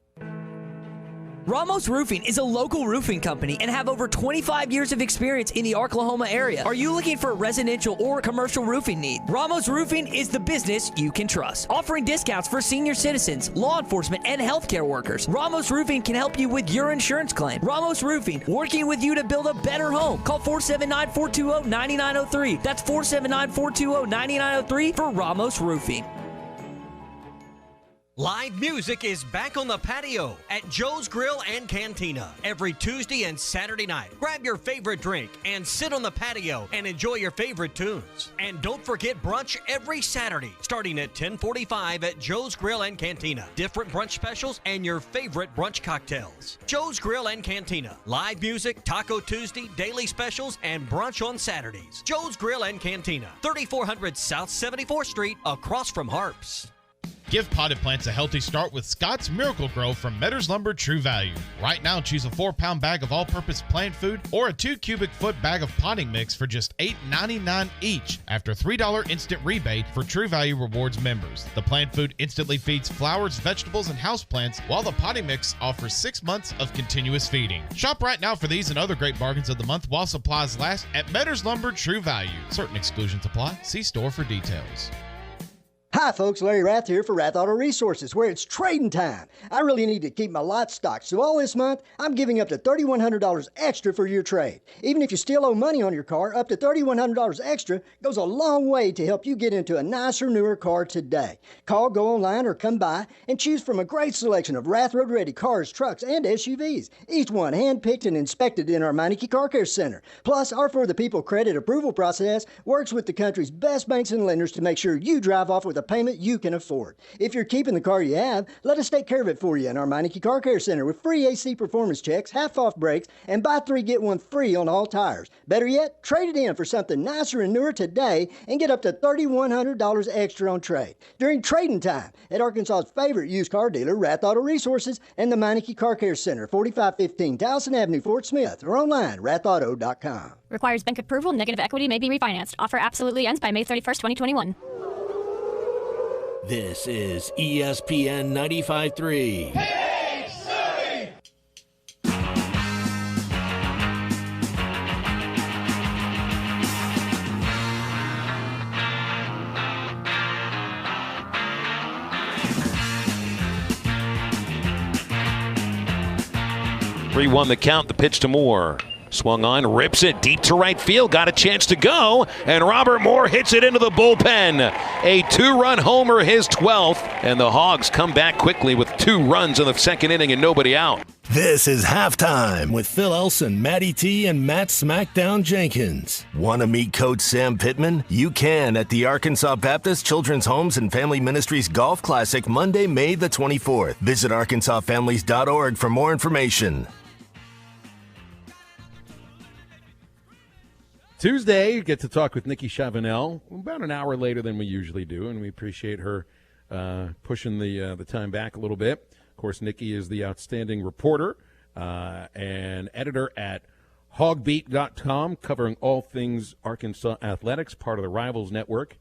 Ramos Roofing is a local roofing company and have over 25 years of experience in the Oklahoma area. Are you looking for a residential or commercial roofing need? Ramos Roofing is the business you can trust, offering discounts for senior citizens, law enforcement, and healthcare workers. Ramos Roofing can help you with your insurance claim. Ramos Roofing, working with you to build a better home. Call 479-420-9903. That's 479-420-9903 for Ramos Roofing. Live music is back on the patio at Joe's Grill and Cantina every Tuesday and Saturday night. Grab your favorite drink and sit on the patio and enjoy your favorite tunes. And don't forget brunch every Saturday starting at 10:45 at Joe's Grill and Cantina. Different brunch specials and your favorite brunch cocktails. Joe's Grill and Cantina. Live music, Taco Tuesday, daily specials, and brunch on Saturdays. Joe's Grill and Cantina, 3400 South 74th Street, across from Harps. Give potted plants a healthy start with Scott's Miracle Grow from Metters Lumber True Value. Right now, choose a 4-pound bag of all-purpose plant food or a 2 cubic foot bag of potting mix for just $8.99 each after $3 instant rebate for True Value Rewards members. The plant food instantly feeds flowers, vegetables, and houseplants, while the potting mix offers 6 months of continuous feeding. Shop right now for these and other great bargains of the month while supplies last at Metters Lumber True Value. Certain exclusions apply. See store for details. Hi folks, Larry Rath here for Rath Auto Resources, where it's trading time. I really need to keep my lot stocked, so all this month, I'm giving up to $3,100 extra for your trade. Even if you still owe money on your car, up to $3,100 extra goes a long way to help you get into a nicer, newer car today. Call, go online, or come by and choose from a great selection of Rath Road Ready cars, trucks, and SUVs. Each one hand-picked and inspected in our Meineke Car Care Center. Plus, our For the People credit approval process works with the country's best banks and lenders to make sure you drive off with a payment you can afford. If you're keeping the car you have, let us take care of it for you in our Meineke Car Care Center with free AC performance checks, half-off brakes, and buy 3 get 1 free on all tires. Better yet, trade it in for something nicer and newer today and get up to $3,100 extra on trade. During trading time at Arkansas's favorite used car dealer, Rath Auto Resources, and the Meineke Car Care Center, 4515 Towson Avenue, Fort Smith, or online, rathauto.com. Requires bank approval. Negative equity may be refinanced. Offer absolutely ends by May 31st, 2021. This is ESPN 95.3. 3-1 the count, the pitch to Moore. Swung on, rips it deep to right field, got a chance to go, and Robert Moore hits it into the bullpen. A 2-run homer, his 12th, and the Hogs come back quickly with 2 runs in the second inning and nobody out. This is Halftime with Phil Elson, Matty T, and Matt Smackdown Jenkins. Want to meet Coach Sam Pittman? You can at the Arkansas Baptist Children's Homes and Family Ministries Golf Classic Monday, May the 24th. Visit arkansasfamilies.org for more information. Tuesday, you get to talk with Nikki Chavanel about an hour later than we usually do, and we appreciate her pushing the time back a little bit. Of course, Nikki is the outstanding reporter and editor at hogbeat.com, covering all things Arkansas athletics, part of the Rivals Network,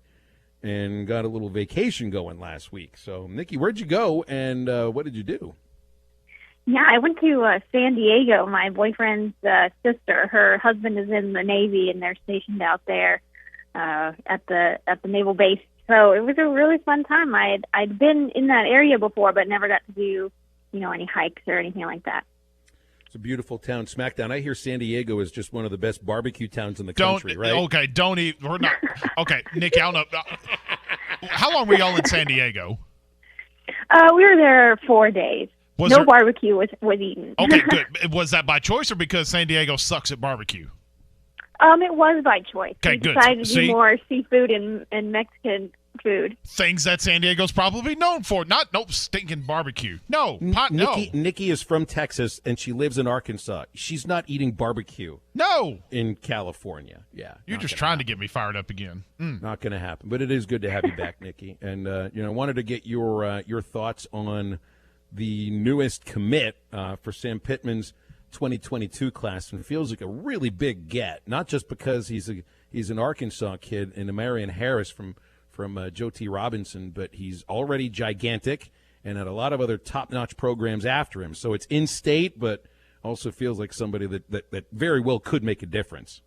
and got a little vacation going last week. So, Nikki, where'd you go, and what did you do? Yeah, I went to San Diego. My boyfriend's sister, her husband is in the Navy, and they're stationed out there at the naval base. So it was a really fun time. I'd been in that area before, but never got to do, any hikes or anything like that. It's a beautiful town. Smackdown. I hear San Diego is just one of the best barbecue towns in the country, right? Okay, don't eat. We're not. Okay, Nick, I don't know. How long were y'all in San Diego? We were there 4 days. Barbecue was eaten. Okay, good. Was that by choice or because San Diego sucks at barbecue? It was by choice. Okay, we good. decided to do more seafood and Mexican food. Things that San Diego's probably known for. Not stinking barbecue. No. Nikki is from Texas, and she lives in Arkansas. She's not eating barbecue. No. In California. Yeah. You're just trying to get me fired up again. Not going to happen. But it is good to have you back, Nikki. And, I wanted to get your thoughts on the newest commit for Sam Pittman's 2022 class, and feels like a really big get, not just because he's an Arkansas kid and a Marion Harris from Joe T. Robinson, but he's already gigantic and had a lot of other top-notch programs after him. So it's in-state, but also feels like somebody that very well could make a difference.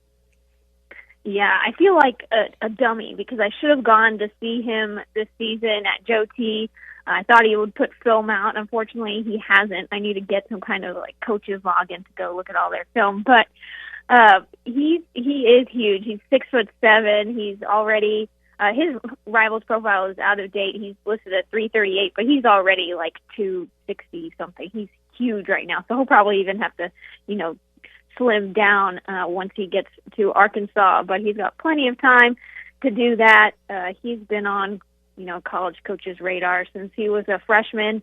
Yeah, I feel like a dummy because I should have gone to see him this season at Joe T. I thought he would put film out. Unfortunately, he hasn't. I need to get some kind of coach's login to go look at all their film. But he is huge. He's 6'7". He's already his Rivals profile is out of date. He's listed at 338, but he's already 260 something. He's huge right now. So he'll probably even have to, slim down once he gets to Arkansas. But he's got plenty of time to do that. He's been on college coaches' radar since he was a freshman.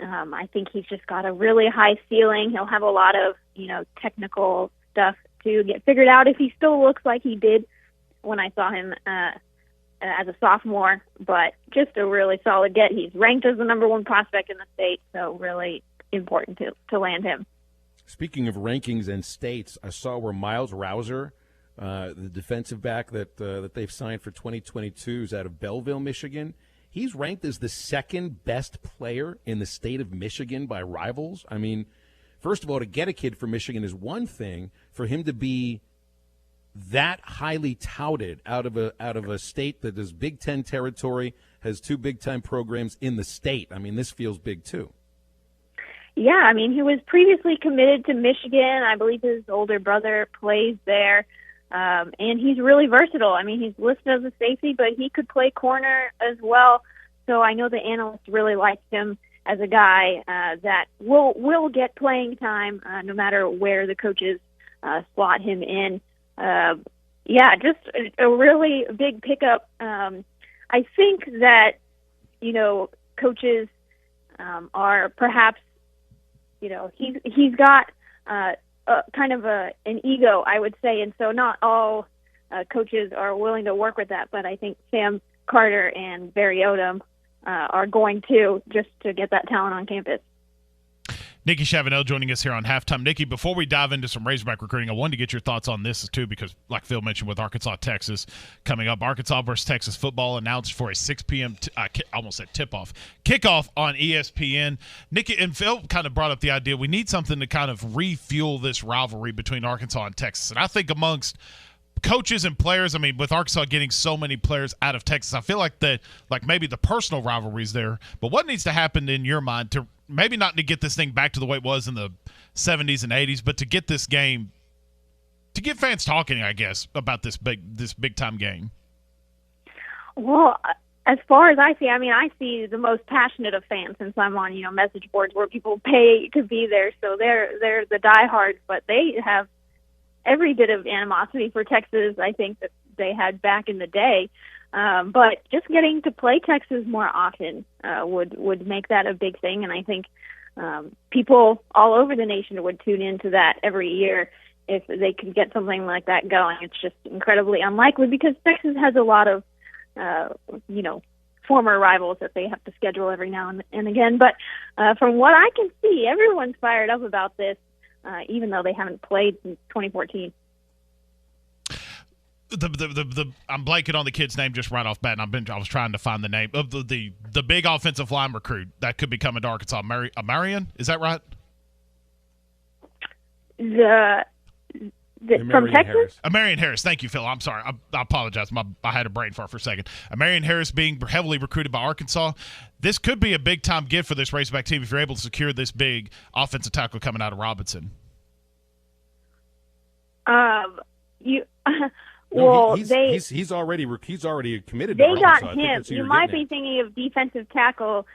I think he's just got a really high ceiling. He'll have a lot of, technical stuff to get figured out if he still looks like he did when I saw him as a sophomore, but just a really solid get. He's ranked as the number 1 prospect in the state, so really important to land him. Speaking of rankings and states, I saw where Miles Rouser, the defensive back that they've signed for 2022 is out of Belleville, Michigan. He's ranked as the 2nd best player in the state of Michigan by Rivals. I mean, first of all, to get a kid from Michigan is one thing. For him to be that highly touted out of a state that is Big Ten territory, has 2 big-time programs in the state, I mean, this feels big too. Yeah, I mean, he was previously committed to Michigan. I believe his older brother plays there. And he's really versatile. I mean, he's listed as a safety, but he could play corner as well. So I know the analysts really liked him as a guy that will get playing time no matter where the coaches slot him in. Just a really big pickup. I think that, coaches are perhaps, he's got kind of an ego, I would say, and so not all coaches are willing to work with that, but I think Sam Carter and Barry Odom are going to, just to get that talent on campus. Nikki Chavanel joining us here on Halftime. Nikki, before we dive into some Razorback recruiting, I wanted to get your thoughts on this too, because like Phil mentioned with Arkansas, Texas coming up, Arkansas versus Texas football announced for a 6 p.m. Almost said tip-off, kickoff on ESPN. Nikki and Phil kind of brought up the idea we need something to kind of refuel this rivalry between Arkansas and Texas. And I think amongst coaches and players, I mean, with Arkansas getting so many players out of Texas, I feel like maybe the personal rivalries there. But what needs to happen in your mind to maybe not to get this thing back to the way it was in the 70s and 80s, but to get this game, to get fans talking, I guess, about this big time game? Well, as far as I see the most passionate of fans, since I'm on, message boards where people pay to be there. So they're the diehards, but they have every bit of animosity for Texas, I think, that they had back in the day. But just getting to play Texas more often would make that a big thing, and I think people all over the nation would tune into that every year if they could get something like that going. It's just incredibly unlikely because Texas has a lot of former rivals that they have to schedule every now and again. But from what I can see, everyone's fired up about this, even though they haven't played since 2014. I'm blanking on the kid's name just right off bat, and I was trying to find the name of the big offensive line recruit that could be coming to Arkansas. Marion, is that right? From Texas? Marion Harris. Thank you, Phil. I'm sorry. I apologize. I had a brain fart for a second. Marion Harris being heavily recruited by Arkansas. This could be a big-time gift for this Razorback team if you're able to secure this big offensive tackle coming out of Robinson. He's already committed. They to got Arkansas. him. You might be thinking of defensive tackle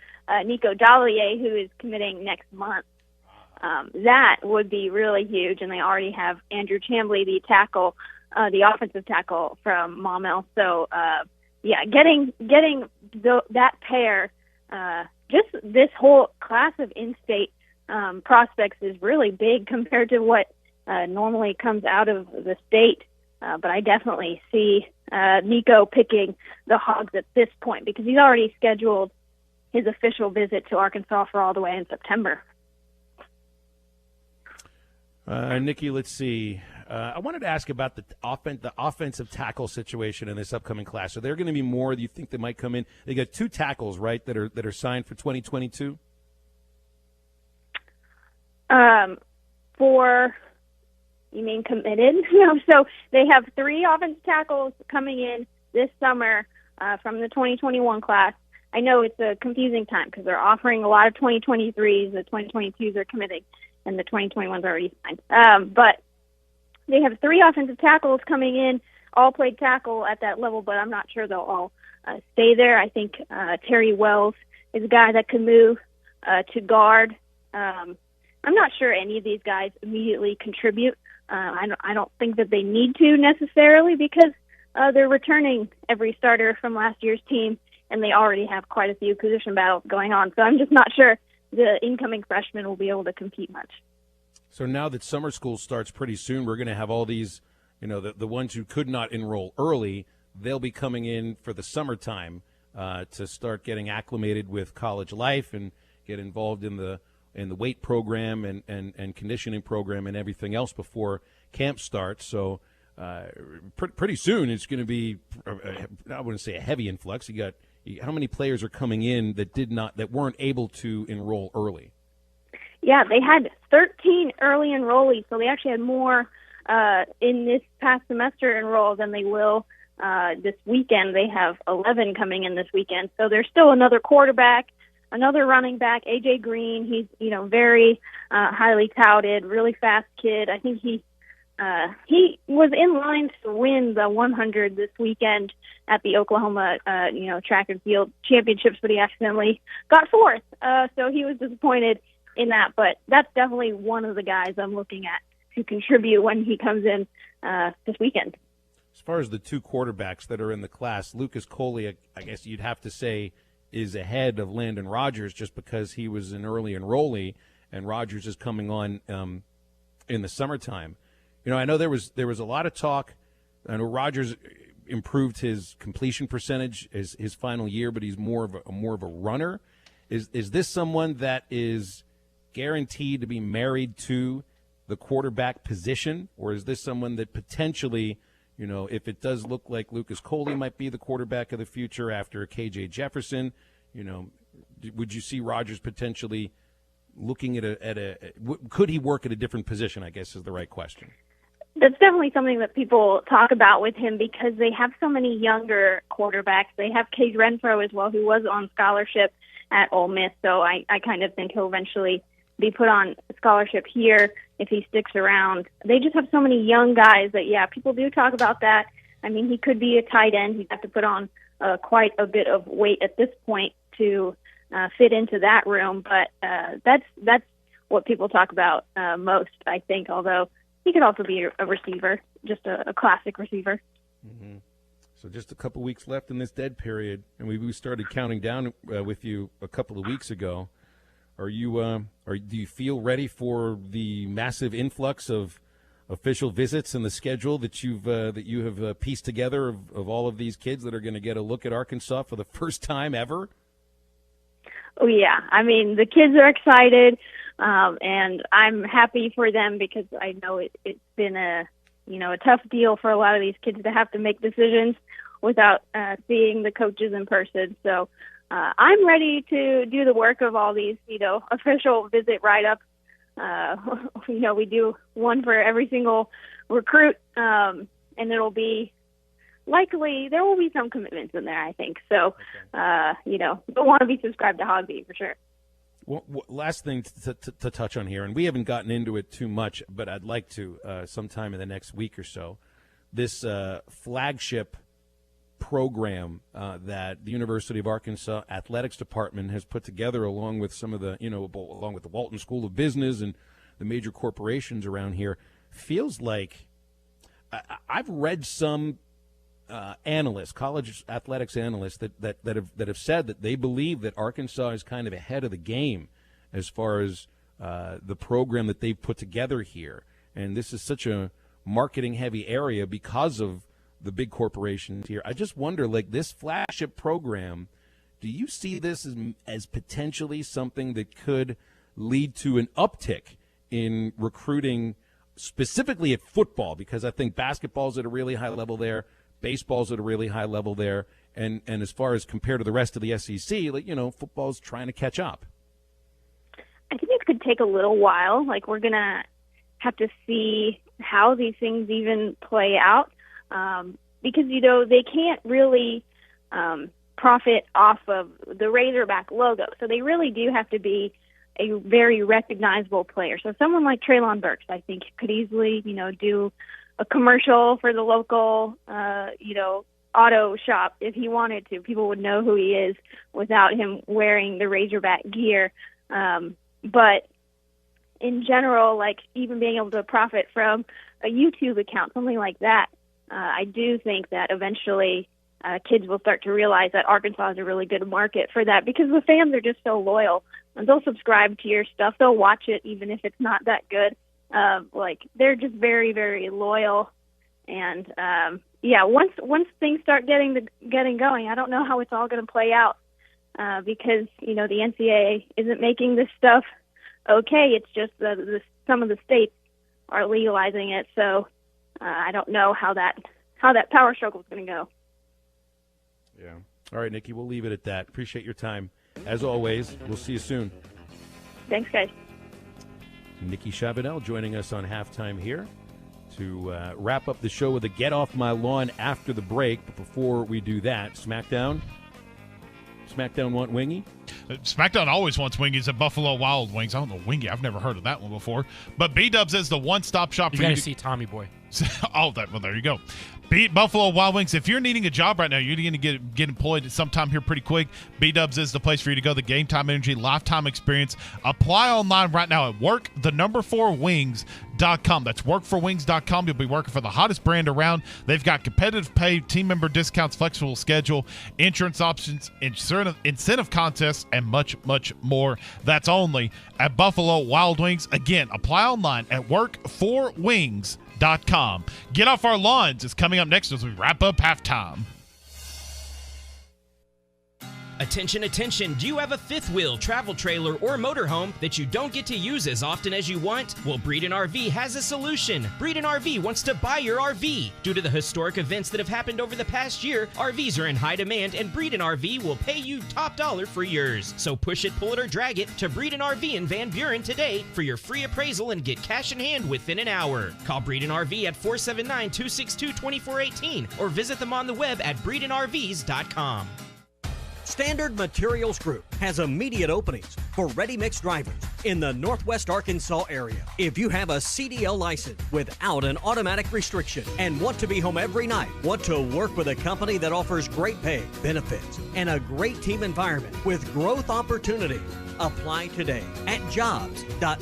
Nico Dallier, who is committing next month. That would be really huge, and they already have Andrew Chambly, the offensive tackle from Maumelle. So, getting that pair, just this whole class of in-state prospects is really big compared to what normally comes out of the state. But I definitely see Nico picking the Hogs at this point because he's already scheduled his official visit to Arkansas for all the way in September. Nikki, let's see. I wanted to ask about the offensive tackle situation in this upcoming class. Are there going to be more? Do you think that might come in? They got 2 tackles, right, that are signed for 2022? You mean committed? No. So they have 3 offensive tackles coming in this summer from the 2021 class. I know it's a confusing time because they're offering a lot of 2023s. The 2022s are committing, and the 2021s are already signed. But they have 3 offensive tackles coming in, all played tackle at that level, but I'm not sure they'll all stay there. I think Terry Wells is a guy that can move to guard. I'm not sure any of these guys immediately contribute. I don't think that they need to necessarily because they're returning every starter from last year's team, and they already have quite a few position battles going on. So I'm just not sure the incoming freshmen will be able to compete much. So now that summer school starts pretty soon, we're going to have all these, the ones who could not enroll early, they'll be coming in for the summertime to start getting acclimated with college life and get involved in the weight program and conditioning program and everything else before camp starts. So pretty soon it's going to be, I wouldn't say a heavy influx. How many players are coming in that weren't able to enroll early? Yeah, they had 13 early enrollees, so they actually had more in this past semester enrolled than they will this weekend. They have 11 coming in this weekend. So there's still another quarterback, another running back, A.J. Green. He's, very highly touted, really fast kid. I think he was in line to win the 100 this weekend at the Oklahoma, track and field championships, but he accidentally got 4th. So he was disappointed in that, but that's definitely one of the guys I'm looking at to contribute when he comes in this weekend. As far as the 2 quarterbacks that are in the class, Lucas Coley, I guess you'd have to say, is ahead of Landon Rogers just because he was an early enrollee and Rogers is coming on in the summertime. I know there was a lot of talk. I know Rogers improved his completion percentage his final year, but he's more of a runner. Is this someone that is guaranteed to be married to the quarterback position, or is this someone that potentially, if it does look like Lucas Coley might be the quarterback of the future after KJ Jefferson, would you see Rogers potentially looking could he work at a different position, I guess is the right question. That's definitely something that people talk about with him because they have so many younger quarterbacks. They have Cade Renfro as well, who was on scholarship, at Ole Miss. So I kind of think he'll eventually be put on scholarship here if he sticks around. They just have so many young guys that, yeah, people do talk about that. I mean, he could be a tight end. He'd have to put on quite a bit of weight at this point to fit into that room. But that's what people talk about most, I think, although he could also be a receiver, just a classic receiver. Mm-hmm. So just a couple weeks left in this dead period, and we started counting down with you a couple of weeks ago. Do you feel ready for the massive influx of official visits and the schedule that you have pieced together of all of these kids that are going to get a look at Arkansas for the first time ever? Oh yeah, I mean the kids are excited, and I'm happy for them because I know it's been a tough deal for a lot of these kids to have to make decisions without seeing the coaches in person. So I'm ready to do the work of all these, official visit write-ups. We do one for every single recruit, and it'll be likely there will be some commitments in there, I think. So, you'll want to be subscribed to Hogsy for sure. Well, last thing to touch on here, and we haven't gotten into it too much, but I'd like to sometime in the next week or so. This flagship program that the University of Arkansas Athletics Department has put together, along with some of the, along with the Walton School of Business and the major corporations around here, feels like I've read some analysts, college athletics analysts, that have said that they believe that Arkansas is kind of ahead of the game as far as the program that they've put together here. And this is such a marketing-heavy area because of the big corporations here. I just wonder, like, this flagship program, do you see this as potentially something that could lead to an uptick in recruiting, specifically at football? Because I think basketball's at a really high level there, baseball's at a really high level there, and as far as compared to the rest of the SEC, football's trying to catch up. I think it could take a little while. Like, we're going to have to see how these things even play out. Because, they can't really profit off of the Razorback logo. So they really do have to be a very recognizable player. So someone like Treylon Burks, I think, could easily, do a commercial for the local, auto shop if he wanted to. People would know who he is without him wearing the Razorback gear. But in general, like, even being able to profit from a YouTube account, something like that, I do think that eventually kids will start to realize that Arkansas is a really good market for that because the fans are just so loyal. And they'll subscribe to your stuff. They'll watch it even if it's not that good. They're just very, very loyal. And, once things start getting going, I don't know how it's all going to play out because, the NCAA isn't making this stuff okay. It's just some of the states are legalizing it. So, I don't know how that power struggle is going to go. Yeah. All right, Nikki, we'll leave it at that. Appreciate your time. As always, we'll see you soon. Thanks, guys. Nikki Chabanel joining us on Halftime here to wrap up the show with a Get Off My Lawn after the break. But before we do that, SmackDown want Wingy? SmackDown always wants Wingies at Buffalo Wild Wings. I don't know Wingy. I've never heard of that one before. But B-Dubs is the one-stop shop for you. You got to see Tommy Boy. Well, there you go. Buffalo Wild Wings. If you're needing a job right now, you're going to get employed sometime here pretty quick. B-Dubs is the place for you to go. The game time, energy, lifetime experience. Apply online right now at work4wings.com. That's work4wings.com. You'll be working for the hottest brand around. They've got competitive pay, team member discounts, flexible schedule, insurance options, incentive contests, and much, much more. That's only at Buffalo Wild Wings. Again, apply online at work4wings.com. Get Off Our Lawns is coming up next as we wrap up halftime. Attention, attention. Do you have a fifth wheel, travel trailer, or motorhome that you don't get to use as often as you want? Well, Breeden RV has a solution. Breeden RV wants to buy your RV. Due to the historic events that have happened over the past year, RVs are in high demand, and Breeden RV will pay you top dollar for yours. So push it, pull it, or drag it to Breeden RV in Van Buren today for your free appraisal and get cash in hand within an hour. Call Breeden RV at 479-262-2418 or visit them on the web at breedenrvs.com. Standard Materials Group has immediate openings for ready-mix drivers in the Northwest Arkansas area. If you have a CDL license without an automatic restriction and want to be home every night, want to work with a company that offers great pay, benefits, and a great team environment with growth opportunities, apply today at jobs.crh.com.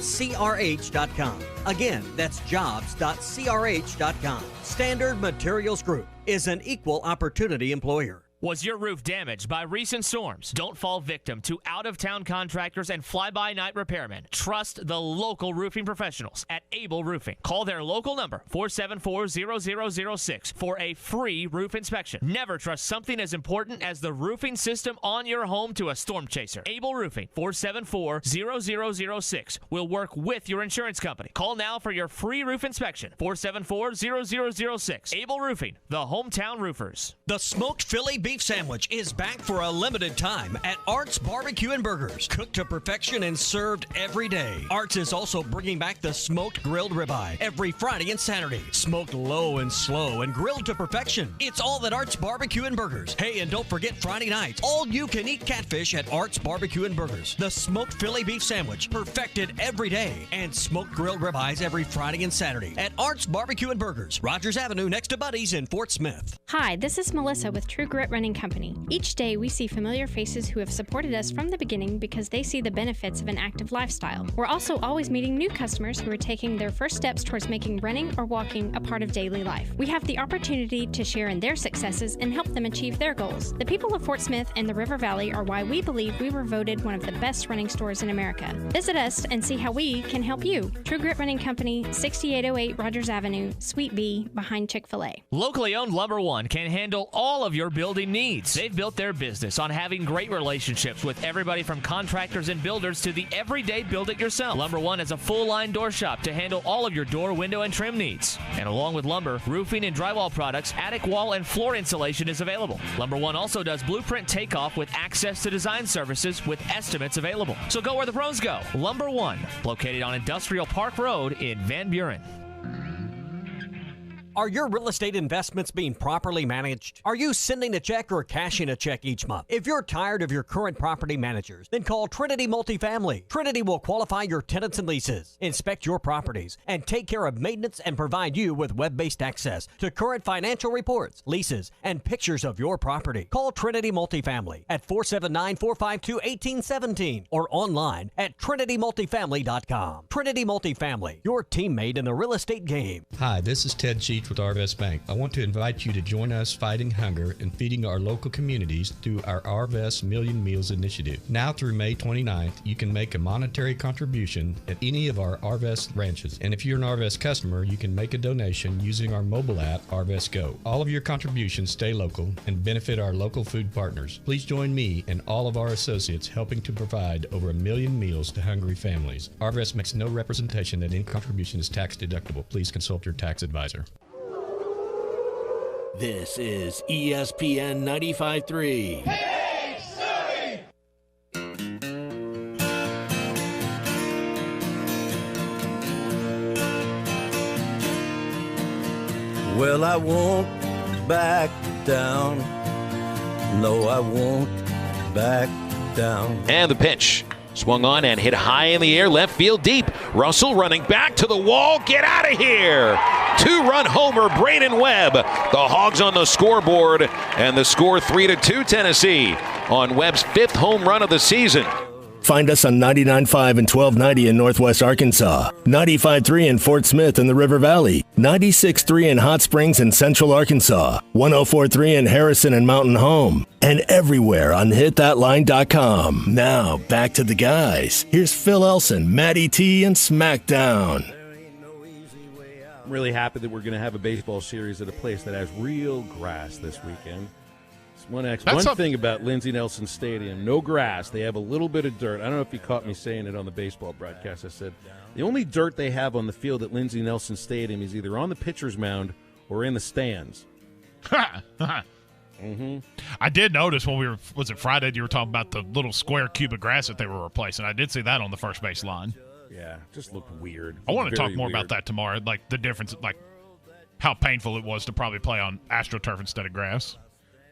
Again, that's jobs.crh.com. Standard Materials Group is an equal opportunity employer. Was your roof damaged by recent storms? Don't fall victim to out-of-town contractors and fly-by-night repairmen. Trust the local roofing professionals at Able Roofing. Call their local number, 474-0006, for a free roof inspection. Never trust something as important as the roofing system on your home to a storm chaser. Able Roofing, 474-0006, will work with your insurance company. Call now for your free roof inspection, 474-0006. Able Roofing, the hometown roofers. The smoked Philly beef sandwich is back for a limited time at Art's Barbecue and Burgers. Cooked to perfection and served every day. Art's is also bringing back the smoked grilled ribeye every Friday and Saturday. Smoked low and slow and grilled to perfection. It's all at Art's Barbecue and Burgers. Hey, and don't forget Friday nights, all you can eat catfish at Art's Barbecue and Burgers. The smoked Philly beef sandwich, perfected every day. And smoked grilled ribeyes every Friday and Saturday at Art's Barbecue and Burgers, Rogers Avenue next to Buddy's in Fort Smith. Hi, this is Melissa with True Grit Running Company. Each day we see familiar faces who have supported us from the beginning because they see the benefits of an active lifestyle. We're also always meeting new customers who are taking their first steps towards making running or walking a part of daily life. We have the opportunity to share in their successes and help them achieve their goals. The people of Fort Smith and the River Valley are why we believe we were voted one of the best running stores in America. Visit us and see how we can help you. True Grit Running Company, 6808 Rogers Avenue, Suite B, behind Chick-fil-A. Locally owned Lumber One can handle all of your building needs. They've built their business on having great relationships with everybody from contractors and builders to the everyday build-it-yourself. Lumber One has a full-line door shop to handle all of your door, window, and trim needs. And along with lumber, roofing and drywall products, attic wall and floor insulation is available. Lumber One also does blueprint takeoff with access to design services with estimates available. So go where the pros go. Lumber One, located on Industrial Park Road in Van Buren. Are your real estate investments being properly managed? Are you sending a check or cashing a check each month? If you're tired of your current property managers, then call Trinity Multifamily. Trinity will qualify your tenants and leases, inspect your properties, and take care of maintenance and provide you with web-based access to current financial reports, leases, and pictures of your property. Call Trinity Multifamily at 479-452-1817 or online at trinitymultifamily.com. Trinity Multifamily, your teammate in the real estate game. Hi, this is Ted Sheets with Arvest Bank. I want to invite you to join us fighting hunger and feeding our local communities through our Arvest Million Meals Initiative. Now through May 29th, you can make a monetary contribution at any of our Arvest branches. And if you're an Arvest customer, you can make a donation using our mobile app, Arvest Go. All of your contributions stay local and benefit our local food partners. Please join me and all of our associates helping to provide over 1 million meals to hungry families. Arvest makes no representation that any contribution is tax deductible. Please consult your tax advisor. This is ESPN 95.3. Well, I won't back down. No, I won't back down. And the pitch. Swung on and hit high in the air, left field deep. Russell running back to the wall. Get out of here. 2-run homer, Braden Webb. The Hogs on the scoreboard, and the score 3-2 Tennessee on Webb's 5th home run of the season. Find us on 99.5 and 1290 in Northwest Arkansas, 95.3 in Fort Smith in the River Valley, 96.3 in Hot Springs in Central Arkansas, 104.3 in Harrison and Mountain Home, and everywhere on hitthatline.com. Now, back to the guys. Here's Phil Elson, Matty T, and SmackDown. I'm really happy that we're going to have a baseball series at a place that has real grass this weekend. One thing about Lindsey Nelson Stadium, no grass. They have a little bit of dirt. I don't know if you caught me saying it on the baseball broadcast. I said the only dirt they have on the field at Lindsey Nelson Stadium is either on the pitcher's mound or in the stands. I did notice when was it Friday, you were talking about the little square cube of grass that they were replacing. I did see that on the first base line. Yeah, just looked weird. I want to talk more about that tomorrow, like the difference, like how painful it was to probably play on AstroTurf instead of grass.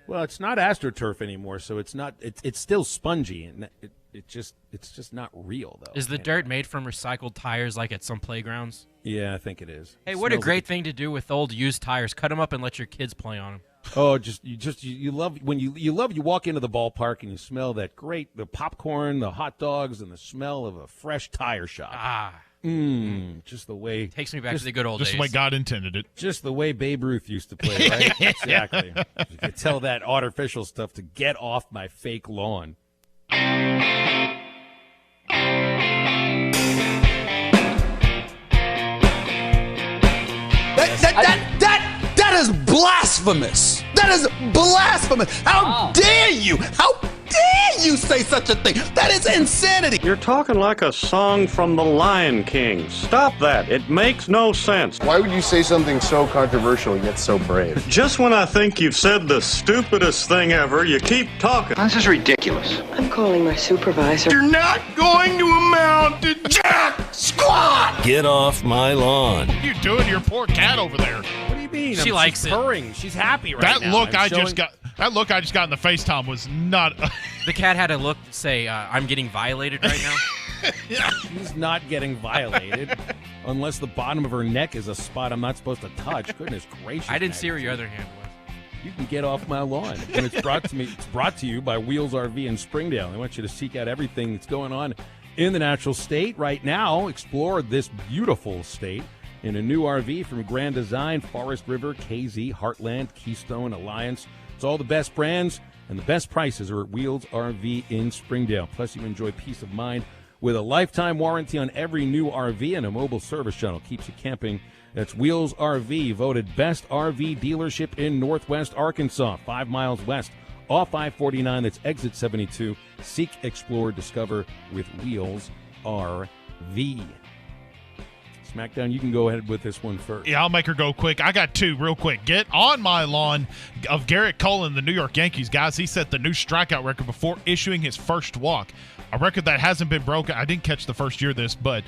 Well, it's not AstroTurf anymore, so it's not. It's still spongy, and it's just not real though. Is the dirt made from recycled tires like at some playgrounds? Yeah, I think it is. Hey, what a great thing to do with old used tires. Cut them up and let your kids play on them. Oh, you love when you walk into the ballpark and you smell the popcorn, the hot dogs, and the smell of a fresh tire shop. Just the way takes me back to the good old days. Just the way God intended it. Just the way Babe Ruth used to play, right? Exactly. You could tell that artificial stuff to get off my fake lawn. That is blasphemous. That is blasphemous. How dare you? How dare you say such a thing? That is insanity. You're talking like a song from The Lion King. Stop that. It makes no sense. Why would you say something so controversial yet so brave? Just when I think you've said the stupidest thing ever, you keep talking. This is ridiculous. I'm calling my supervisor. You're not going to amount to jack squat. Get off my lawn. What are you doing to your poor cat over there? What do you mean? She likes it. Purring. She's happy right that now. Look I just got in the FaceTime was not. The cat had a look to say, "I'm getting violated right now." Yeah. She's not getting violated unless the bottom of her neck is a spot I'm not supposed to touch. Goodness gracious! I didn't see where your other hand was. You can get off my lawn, and it's brought to you by Wheels RV in Springdale. I want you to seek out everything that's going on in the natural state right now. Explore this beautiful state in a new RV from Grand Design, Forest River, KZ, Heartland, Keystone, Alliance. It's all the best brands and the best prices are at Wheels RV in Springdale. Plus, you enjoy peace of mind with a lifetime warranty on every new RV, and a mobile service shuttle keeps you camping. That's Wheels RV, voted best RV dealership in Northwest Arkansas, 5 miles west off I-49. That's exit 72. Seek, explore, discover with Wheels RV. SmackDown, you can go ahead with this one first. Yeah, I'll make her go quick. I got two real quick. Get on my lawn of Garrett Cole and the New York Yankees, guys. He set the new strikeout record before issuing his first walk, a record that hasn't been broken. I didn't catch the first year of this, but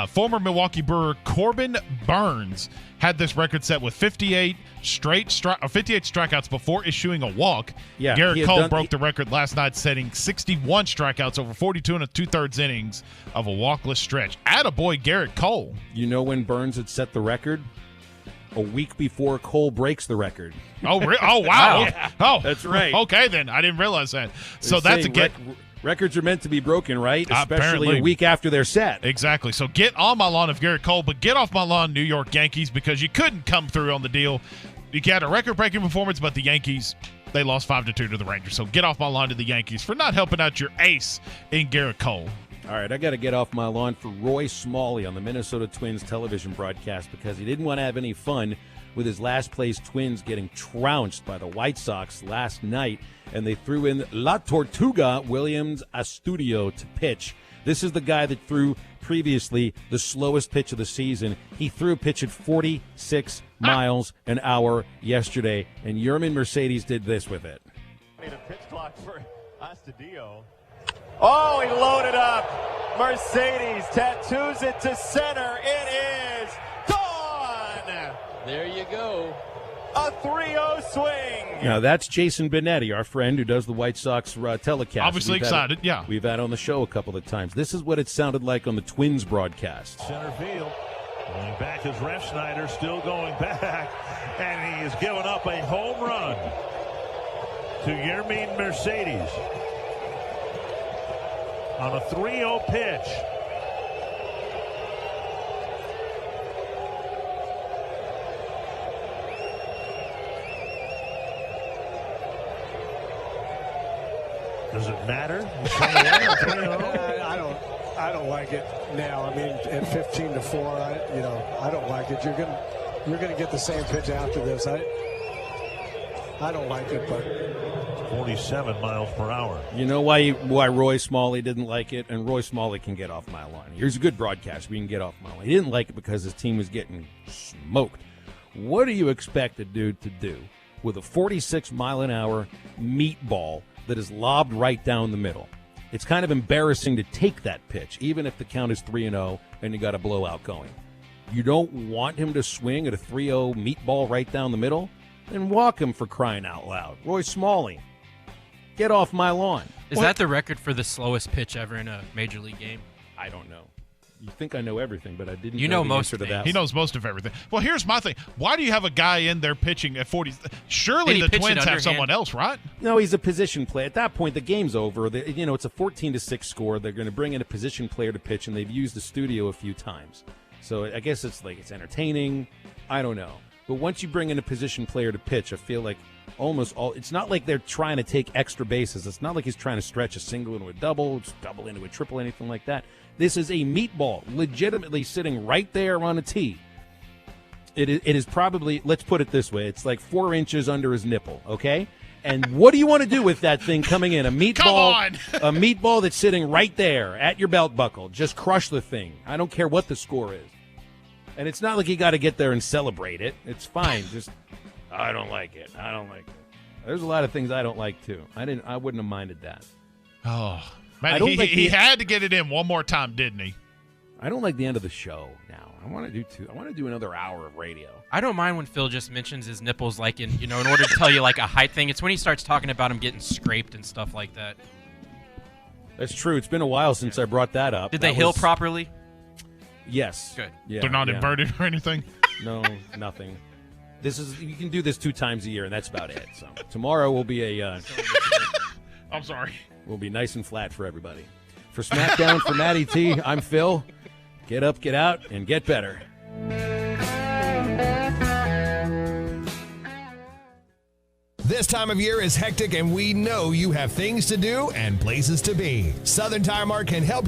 former Milwaukee Brewer Corbin Burns had this record set with 58 strikeouts before issuing a walk. Yeah, Garrett Cole broke the record last night, setting 61 strikeouts over 42 and 2/3 innings of a walkless stretch. Attaboy, Garrett Cole. You know when Burns had set the record? A week before Cole breaks the record. Oh, oh wow. Yeah, oh, that's right. Okay, then. I didn't realize that. So that's a get. Records are meant to be broken, right? Especially Apparently. a week after they're set. Exactly. So get on my lawn of Garrett Cole, but get off my lawn, New York Yankees, because you couldn't come through on the deal. You had a record-breaking performance, but the Yankees, they lost 5-2 to the Rangers. So get off my lawn to the Yankees for not helping out your ace in Garrett Cole. All right, I got to get off my lawn for Roy Smalley on the Minnesota Twins television broadcast because he didn't want to have any fun with his last-place Twins getting trounced by the White Sox last night, and they threw in La Tortuga Williams Astudillo to pitch. This is the guy that threw previously the slowest pitch of the season. He threw a pitch at 46 miles an hour yesterday, and Yermin Mercedes did this with it. Need a pitch clock for Astudillo. Oh, he loaded up. Mercedes tattoos it to center. It is gone. There you go. A 3-0 swing. Now, that's Jason Benetti, our friend who does the White Sox telecast. Obviously excited, yeah. We've had on the show a couple of times. This is what it sounded like on the Twins broadcast. Center field. Going back is Ref Schneider, still going back. And he has given up a home run to Yermin Mercedes on a 3-0 pitch. Does it matter? I don't like it now. I mean, at 15-4, I don't like it. You're gonna get the same pitch after this. I don't like it, but 47 miles per hour. You know why Roy Smalley didn't like it, and Roy Smalley can get off my lawn. Here's a good broadcast. We can get off my lawn. He didn't like it because his team was getting smoked. What do you expect a dude to do with a 46-mile-an-hour meatball that is lobbed right down the middle? It's kind of embarrassing to take that pitch, even if the count is 3-0 and you got a blowout going. You don't want him to swing at a 3-0 meatball right down the middle? Then walk him, for crying out loud. Roy Smalley, get off my lawn. Is that the record for the slowest pitch ever in a major league game? I don't know. You think I know everything, but I didn't know the most answer to that. He knows most of everything. Well, here's my thing. Why do you have a guy in there pitching at 40? Surely the Twins have someone else, right? No, he's a position player. At that point, the game's over. It's a 14-6 score. They're going to bring in a position player to pitch, and they've used the studio a few times. So I guess it's entertaining. I don't know. But once you bring in a position player to pitch, I feel like it's not like they're trying to take extra bases. It's not like he's trying to stretch a single into a double, double into a triple, anything like that. This is a meatball, legitimately sitting right there on a tee. It is probably, let's put it this way, it's like 4 inches under his nipple, okay? And what do you want to do with that thing coming in? A meatball, a meatball that's sitting right there at your belt buckle. Just crush the thing. I don't care what the score is. And it's not like you got to get there and celebrate it. It's fine. Just, I don't like it. There's a lot of things I don't like too. I wouldn't have minded that. Oh, man, he had to get it in one more time, didn't he? I don't like the end of the show now. I want to do another hour of radio. I don't mind when Phil just mentions his nipples, like in order to tell you like a height thing. It's when he starts talking about him getting scraped and stuff like that. That's true. It's been a while since I brought that up. Did they heal properly? Yes. Good. Yeah, they're not inverted or anything? No, nothing. You can do this 2 times a year, and that's about it. So tomorrow will be a. I'm sorry. Will be nice and flat for everybody. For SmackDown, for Matty T, I'm Phil. Get up, get out, and get better. This time of year is hectic, and we know you have things to do and places to be. Southern Tire Mart can help you.